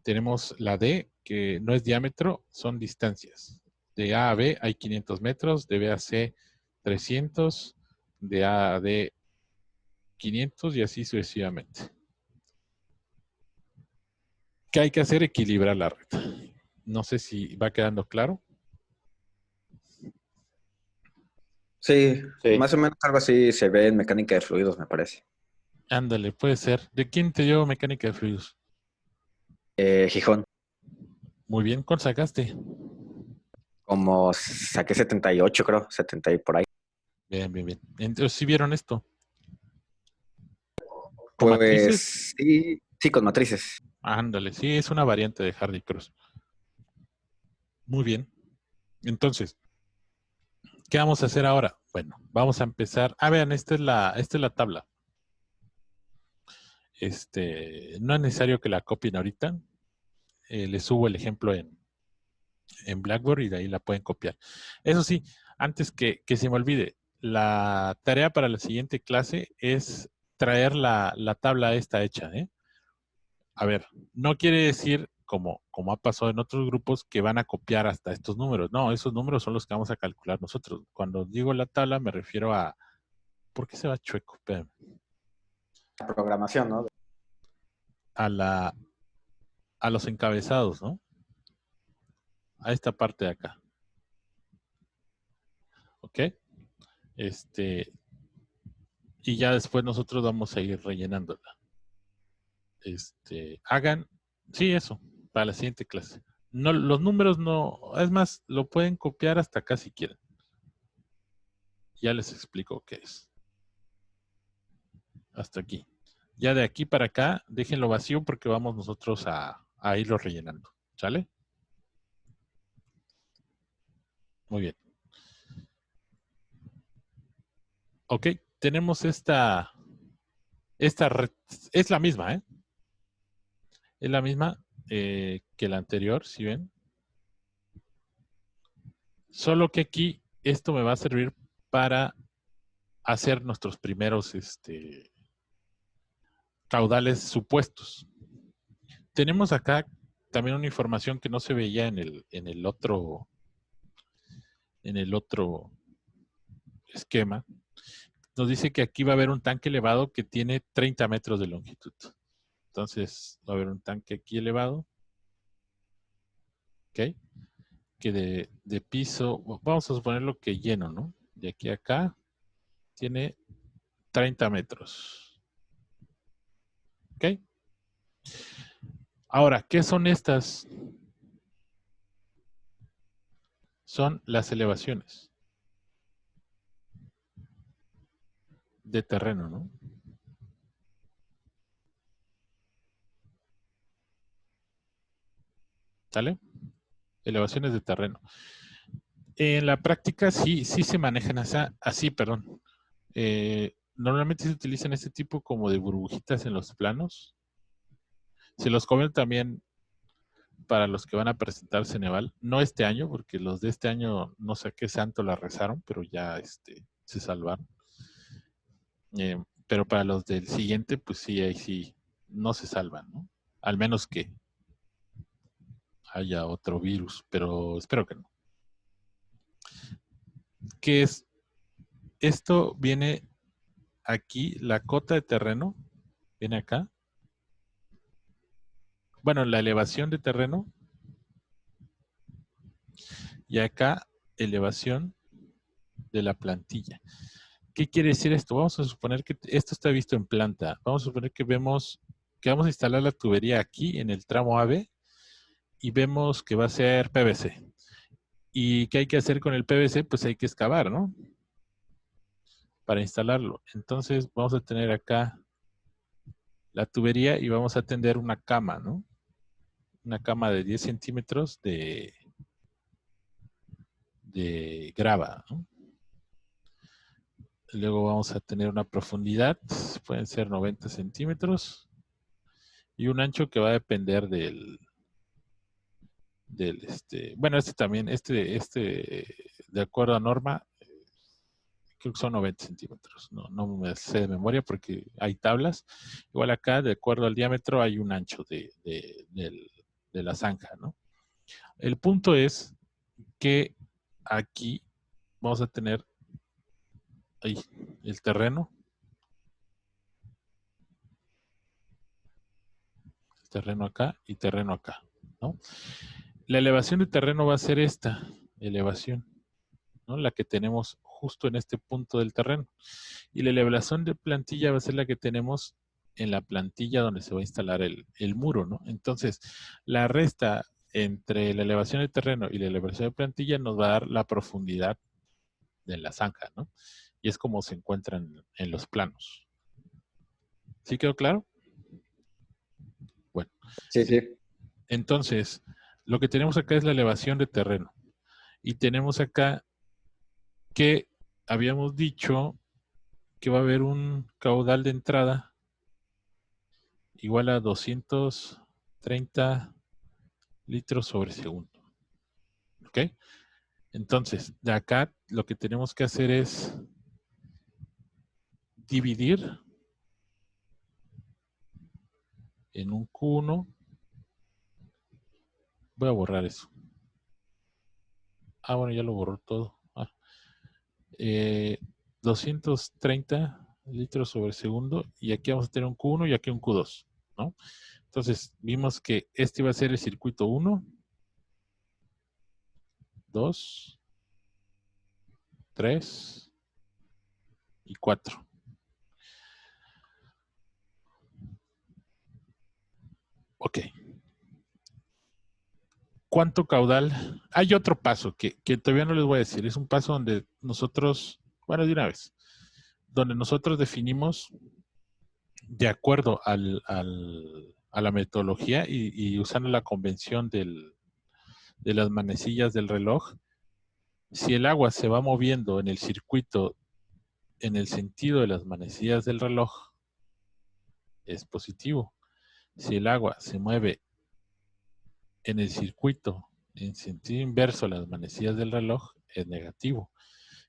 Tenemos la D, que no es diámetro, son distancias. De A a B hay 500 metros, de B a C 300, de A a D 500 y así sucesivamente. ¿Qué hay que hacer? Equilibrar la red. No sé si va quedando claro. Sí, Sí. más o menos algo así se ve en mecánica de fluidos, me parece. Ándale, puede ser. ¿De quién te dio mecánica de fluidos? Gijón, Muy bien, ¿cuál sacaste? como saqué 78, creo, 70 y por ahí. Bien, bien, bien. Entonces, ¿sí vieron esto? ¿Con matrices? Pues sí, sí, con matrices. Ándale, sí, es una variante de Hardy Cruz. Muy bien. Entonces, ¿qué vamos a hacer ahora? Bueno, vamos a empezar. Vean, esta es la tabla. No es necesario que la copien ahorita. Les subo el ejemplo en Blackboard y de ahí la pueden copiar. Eso sí, antes que se me olvide, la tarea para la siguiente clase es traer la tabla esta hecha, ¿eh? A ver, no quiere decir, como ha pasado en otros grupos, que van a copiar hasta estos números. No, esos números son los que vamos a calcular nosotros. Cuando digo la tabla me refiero a... ¿Por qué se va chueco? Espérame. La programación, ¿no? A los encabezados, ¿no? A esta parte de acá. ¿Ok? Y ya después nosotros vamos a ir rellenándola. Sí, eso, para la siguiente clase. No, los números no, es más, lo pueden copiar hasta acá si quieren. Ya les explico qué es. Hasta aquí. Ya de aquí para acá, déjenlo vacío porque vamos nosotros a irlo rellenando. ¿Sale? Muy bien. Ok, tenemos esta red, es la misma, ¿eh? Es la misma que la anterior, ¿sí ven? Solo que aquí esto me va a servir para hacer nuestros primeros caudales supuestos. Tenemos acá también una información que no se veía en el otro esquema. Nos dice que aquí va a haber un tanque elevado que tiene 30 metros de longitud. Entonces va a haber un tanque aquí elevado. ¿Ok? Que de piso, vamos a suponerlo que lleno, ¿no? De aquí a acá tiene 30 metros. ¿Ok? Ahora, ¿qué son estas? Son las elevaciones de terreno, ¿no? ¿Sale? Elevaciones de terreno. En la práctica sí se manejan así, perdón. Normalmente se utilizan este tipo como de burbujitas en los planos. Se los comen también para los que van a presentar Ceneval. No este año, porque los de este año no sé qué santo la rezaron, pero ya se salvaron. Pero para los del siguiente, pues sí, ahí sí no se salvan, ¿no? Al menos que haya otro virus, pero espero que no. ¿Qué es? Esto viene aquí, la cota de terreno, viene acá. Bueno, la elevación de terreno. Y acá, elevación de la plantilla. ¿Qué quiere decir esto? Vamos a suponer que esto está visto en planta. Vamos a suponer que vamos a instalar la tubería aquí en el tramo AB y vemos que va a ser PVC. ¿Y qué hay que hacer con el PVC? Pues hay que excavar, ¿no? Para instalarlo. Entonces vamos a tener acá la tubería y vamos a tender una cama, ¿no? una cama de 10 centímetros de grava, ¿no? Luego vamos a tener una profundidad, pueden ser 90 centímetros, y un ancho que va a depender bueno, también, de acuerdo a norma, creo que son 90 centímetros. No me sé de memoria porque hay tablas. Igual acá, de acuerdo al diámetro, hay un ancho de la zanja, ¿no? El punto es que aquí vamos a tener ahí el terreno. Terreno acá y terreno acá, ¿no? La elevación de terreno va a ser esta elevación, ¿no? La que tenemos justo en este punto del terreno. Y la elevación de plantilla va a ser la que tenemos en la plantilla donde se va a instalar el muro, ¿no? Entonces, la resta entre la elevación de terreno y la elevación de plantilla nos va a dar la profundidad de la zanja, ¿no? Y es como se encuentran en los planos. ¿Sí quedó claro? Bueno. Sí, sí. Entonces, lo que tenemos acá es la elevación de terreno. Y tenemos acá que habíamos dicho que va a haber un caudal de entrada igual a 230 litros sobre segundo. ¿Ok? Entonces, de acá lo que tenemos que hacer es dividir en un Q1. Voy a borrar eso. Ah, bueno, ya lo borró todo. 230 litros sobre segundo, y aquí vamos a tener un Q1 y aquí un Q2, ¿no? Entonces, vimos que este iba a ser el circuito 1, 2, 3 y 4. Ok. ¿Cuánto caudal? Hay otro paso que todavía no les voy a decir. Es un paso donde nosotros, bueno, de una vez, donde nosotros definimos de acuerdo a la metodología y usando la convención de las manecillas del reloj, si el agua se va moviendo en el circuito en el sentido de las manecillas del reloj, es positivo. Si el agua se mueve en el circuito en sentido inverso a las manecillas del reloj, es negativo.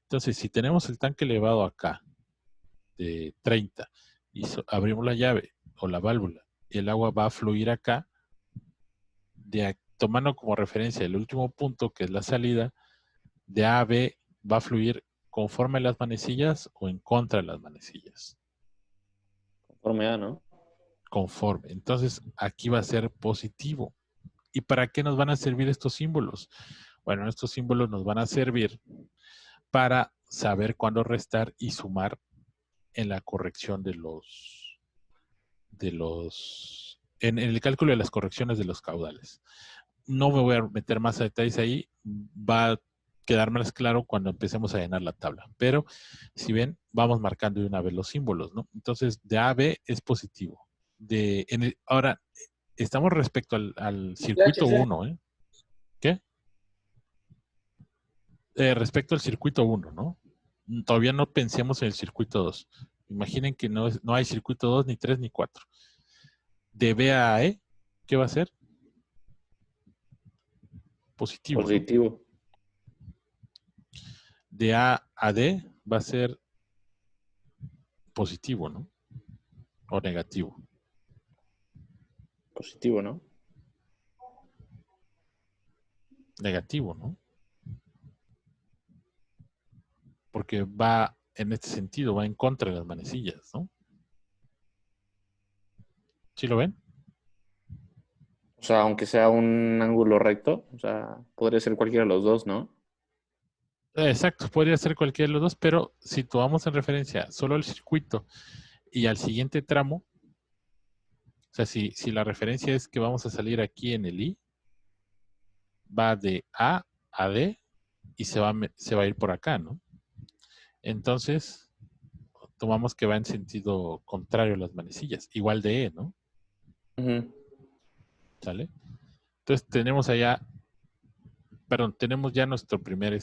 Entonces, si tenemos el tanque elevado acá de 30 y abrimos la llave o la válvula y el agua va a fluir acá, tomando como referencia el último punto que es la salida, de A a B va a fluir conforme a las manecillas o en contra de las manecillas. Conforme A, ¿no? Conforme. Entonces, aquí va a ser positivo. ¿Y para qué nos van a servir estos símbolos? Bueno, estos símbolos nos van a servir para saber cuándo restar y sumar en la corrección en el cálculo de las correcciones de los caudales. No me voy a meter más a detalles ahí, va a quedar más claro cuando empecemos a llenar la tabla. Pero, si ven, vamos marcando de una vez los símbolos, ¿no? Entonces, de A a B es positivo. Ahora, estamos respecto al circuito 1, ¿eh? ¿Qué? Respecto al circuito 1, ¿no? Todavía no pensemos en el circuito 2. Imaginen que no hay circuito 2, ni 3, ni 4. De B a E, ¿qué va a ser? Positivo. Positivo. ¿No? De A a D va a ser positivo, ¿no? O negativo. Positivo, ¿no? Negativo, ¿no? Porque va en este sentido, va en contra de las manecillas, ¿no? ¿Sí lo ven? O sea, aunque sea un ángulo recto, o sea, podría ser cualquiera de los dos, ¿no? Exacto, podría ser cualquiera de los dos, pero si tomamos en referencia solo al circuito y al siguiente tramo, o sea, si la referencia es que vamos a salir aquí en el I, va de A a D y se va a ir por acá, ¿no? Entonces, tomamos que va en sentido contrario a las manecillas, igual de E, ¿no? Uh-huh. ¿Sale? Entonces tenemos allá, perdón, tenemos ya nuestro primer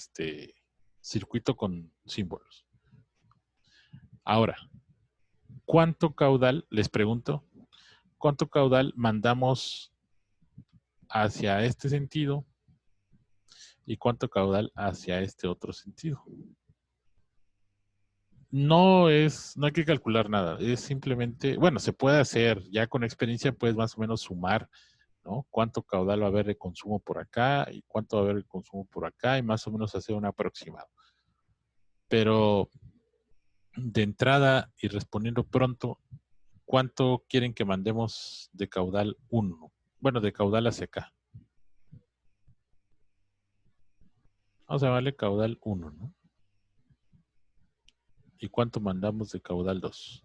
circuito con símbolos. Ahora, ¿cuánto caudal, les pregunto, cuánto caudal mandamos hacia este sentido y cuánto caudal hacia este otro sentido? No hay que calcular nada, es simplemente, bueno, se puede hacer, ya con experiencia puedes más o menos sumar, ¿no? Cuánto caudal va a haber de consumo por acá y cuánto va a haber de consumo por acá y más o menos hacer un aproximado. Pero de entrada y respondiendo pronto, ¿cuánto quieren que mandemos de caudal 1? Bueno, de caudal hacia acá. Vamos a llamarle caudal 1, ¿no? ¿Y cuánto mandamos de caudal 2?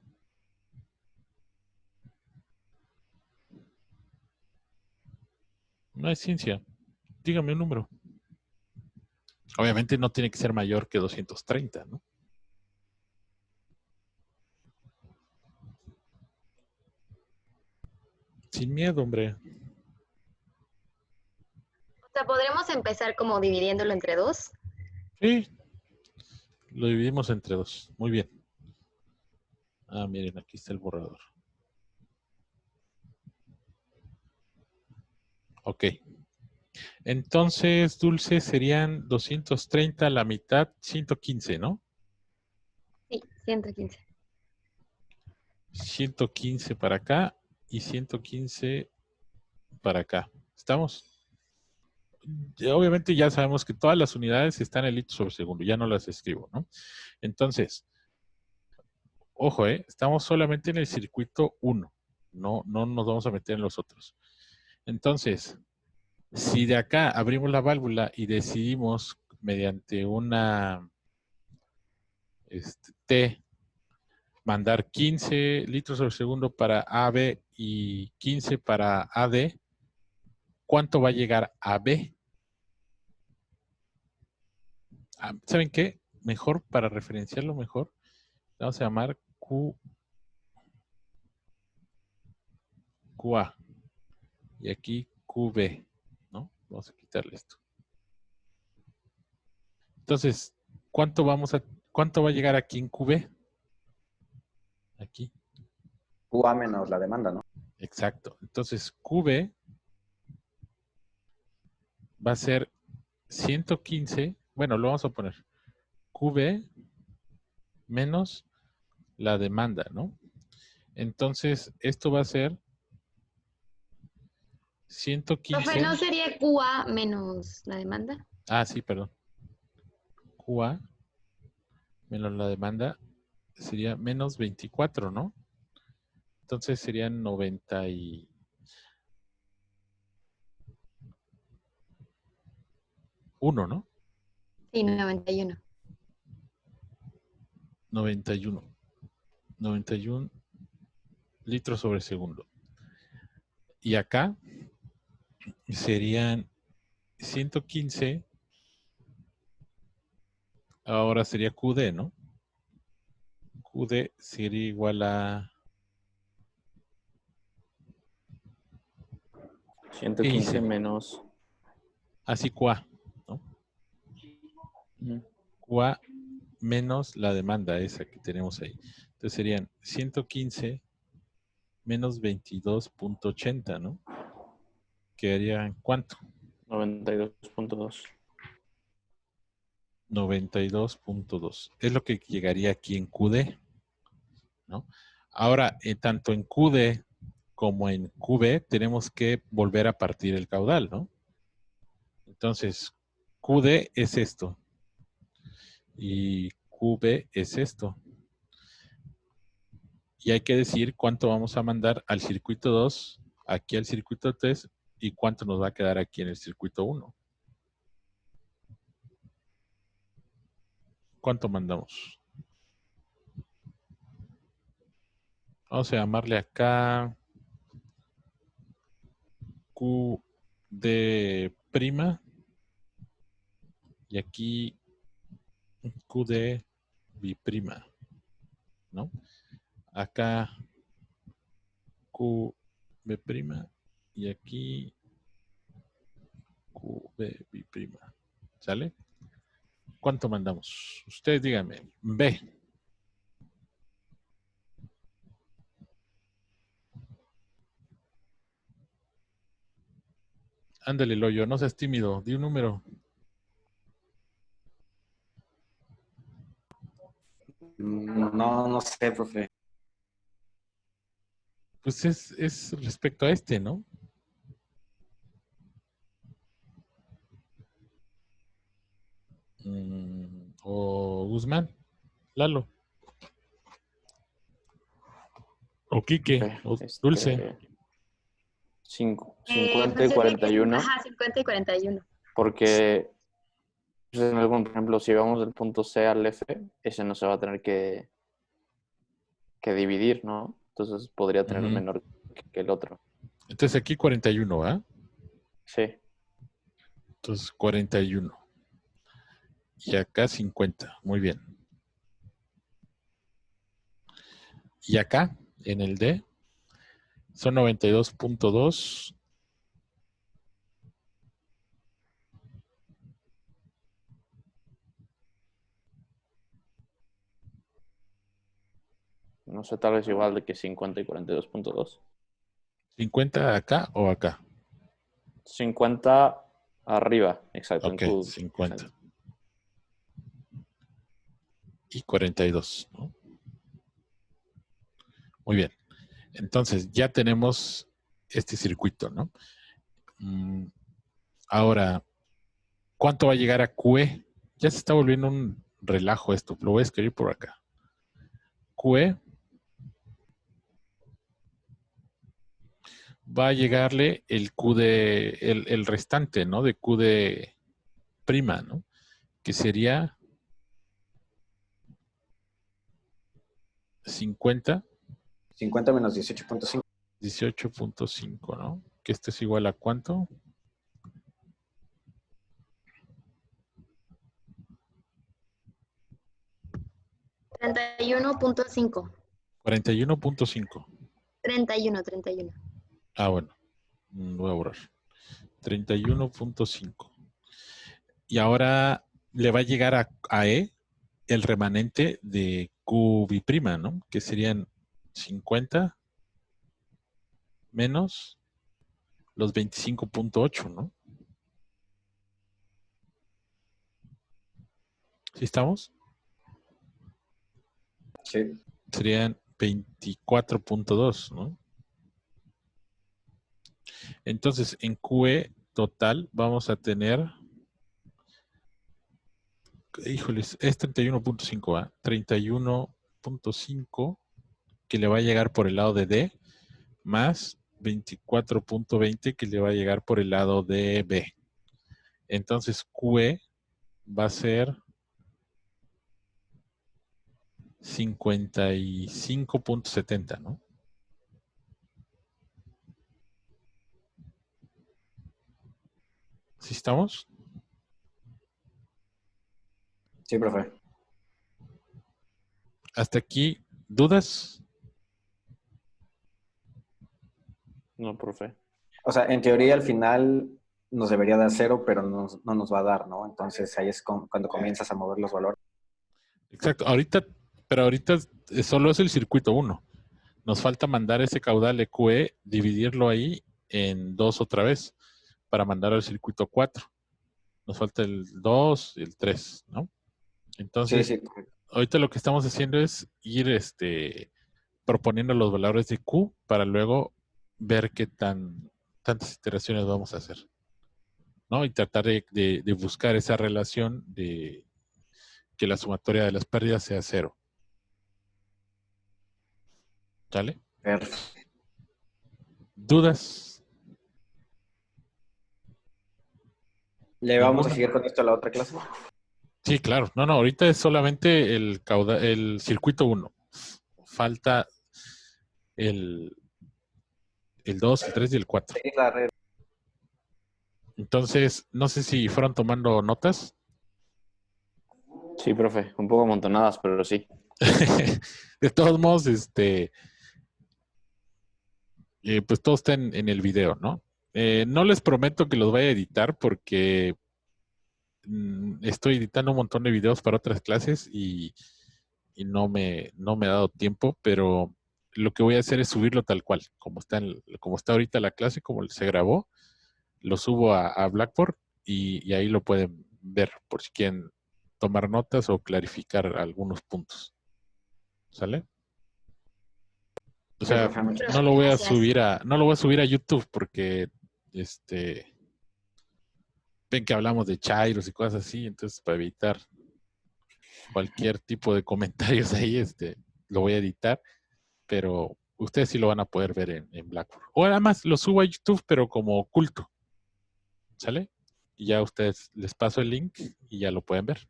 No es ciencia. Dígame un número. Obviamente no tiene que ser mayor que 230, ¿no? Sin miedo, hombre. O sea, podremos empezar como dividiéndolo entre 2. Sí. Lo dividimos entre 2. Muy bien. Ah, miren, aquí está el borrador. Ok. Entonces, Dulce, serían 230, la mitad, 115, ¿no? Sí, 115. 115 para acá y 115 para acá. ¿Estamos? Obviamente ya sabemos que todas las unidades están en litros sobre segundo. Ya no las escribo, ¿no? Entonces, ojo, estamos solamente en el circuito 1. No nos vamos a meter en los otros. Entonces, si de acá abrimos la válvula y decidimos mediante una T mandar 15 litros sobre segundo para AB y 15 para AD, ¿cuánto va a llegar a B? ¿Saben qué? Mejor, para referenciarlo mejor, vamos a llamar QA y aquí QB, ¿no? Vamos a quitarle esto. Entonces, ¿cuánto va a llegar aquí en QB? Aquí. QA menos la demanda, ¿no? Exacto. Entonces, QB va a ser 115, bueno, lo vamos a poner QB menos la demanda, ¿no? Entonces, esto va a ser 115. Profe, ¿no sería QA menos la demanda? Ah, sí, perdón. QA menos la demanda sería menos 24, ¿no? Entonces serían 91, ¿no? Sí, 91. 91 litros sobre segundo. Y acá serían 115. Ahora sería QD, ¿no? QD sería igual a 115 menos. Así QA, ¿no? QA menos la demanda esa que tenemos ahí. Entonces serían 115 menos 22.80, ¿no? Quedarían ¿cuánto? 92.2. 92.2. Es lo que llegaría aquí en QD, ¿no? Ahora, tanto en QD como en QB tenemos que volver a partir el caudal, ¿no? Entonces, QD es esto. Y QB es esto. Y hay que decir cuánto vamos a mandar al circuito 2, aquí al circuito 3, y cuánto nos va a quedar aquí en el circuito 1. ¿Cuánto mandamos? Vamos a llamarle acá QD prima. Y aquí QD biprima, ¿no? Acá QB prima y aquí QB prima. ¿Sale? ¿Cuánto mandamos? Ustedes díganme. B. Ándale, Loyo, no seas tímido. Di un número. No, no sé, profe. Pues es respecto a este, ¿no? O Guzmán, Lalo. O Quique, o Dulce. 50 y 41. Ajá, 50 y 41. Porque pues, en algún ejemplo, si vamos del punto C al F, ese no se va a tener que dividir, ¿no? Entonces podría tener menor que el otro. Entonces aquí 41, ¿va? Sí. Entonces 41. Y acá 50. Muy bien. Y acá, en el D, son 92.2. No sé, tal vez igual de que 50 y 42.2. ¿50 acá o acá? 50 arriba, exacto. Ok, en Q. 50. Y 42, ¿no? Muy bien. Entonces, ya tenemos este circuito, ¿no? Ahora, ¿cuánto va a llegar a QE? Ya se está volviendo un relajo esto. Lo voy a escribir por acá. QE va a llegarle el Q de, el restante, ¿no? De Q de prima, ¿no? Que sería 50. 50 menos 18.5. 18.5, ¿no? Que esto es igual a ¿cuánto? $31.5. 41.5. 31. Ah, bueno. Voy a borrar. 31.5. Y ahora le va a llegar a E el remanente de Q biprima, ¿no? Que serían 50 menos los 25.8, ¿no? ¿Sí estamos? Sí. Serían 24.2, ¿no? Entonces, en QE total vamos a tener, híjoles, es 31.5, ¿ah? 31.5 que le va a llegar por el lado de D, más 24.20 que le va a llegar por el lado de B. Entonces, QE va a ser 55.70, ¿no? ¿Sí estamos? Sí, profe. Hasta aquí, ¿dudas? No, profe. O sea, en teoría al final nos debería dar 0, pero no nos va a dar, ¿no? Entonces ahí es cuando comienzas a mover los valores. Exacto, pero ahorita solo es el circuito 1. Nos falta mandar ese caudal EQE, dividirlo ahí en 2 otra vez, para mandar al circuito 4. Nos falta el 2 y el 3, ¿no? Entonces, Sí. ahorita lo que estamos haciendo es ir proponiendo los valores de Q para luego ver qué tantas iteraciones vamos a hacer, ¿no? Y tratar de buscar esa relación de que la sumatoria de las pérdidas sea 0. ¿Sale? Perfecto. ¿Dudas? ¿Le vamos a seguir con esto a la otra clase? Sí, claro. No, ahorita es solamente el circuito 1. Falta el 2, el 3 y el 4. Sí, la red. Entonces, no sé si fueron tomando notas. Sí, profe. Un poco amontonadas, pero sí. De todos modos, pues todo está en el video, ¿no? No les prometo que los vaya a editar porque estoy editando un montón de videos para otras clases y no me ha dado tiempo, pero lo que voy a hacer es subirlo tal cual, como está ahorita la clase, como se grabó, lo subo a Blackboard y ahí lo pueden ver por si quieren tomar notas o clarificar algunos puntos. ¿Sale? O sea, no lo voy a subir a YouTube porque ven que hablamos de chairos y cosas así, entonces para evitar cualquier tipo de comentarios ahí, lo voy a editar, pero ustedes sí lo van a poder ver en Blackboard. O además lo subo a YouTube, pero como oculto. ¿Sale? Y ya a ustedes les paso el link y ya lo pueden ver.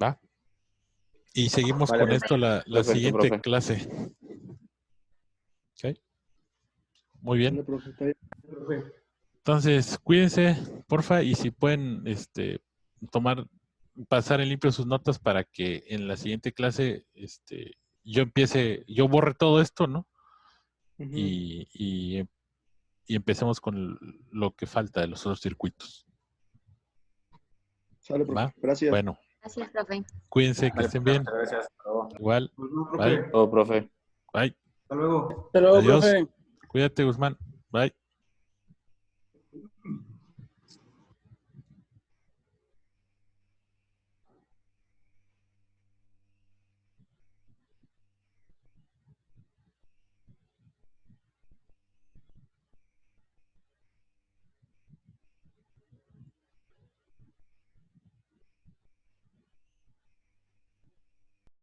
¿Va? Y seguimos con esto la Perfecto, siguiente profe. clase. ¿Ok? Muy bien. Entonces, cuídense, porfa, y si pueden pasar en limpio sus notas para que en la siguiente clase yo borre todo esto, ¿no? Y empecemos con lo que falta de los otros circuitos. Sale, profe. ¿Va? Gracias. Bueno, Gracias, profe. cuídense, que Vale, estén profe, bien. muchas gracias. Hasta luego. Igual. Nos vemos, Bye. profe. Todo, profe. Bye. Hasta luego. Hasta luego, Adiós. profe. Cuídate, Guzmán. Bye.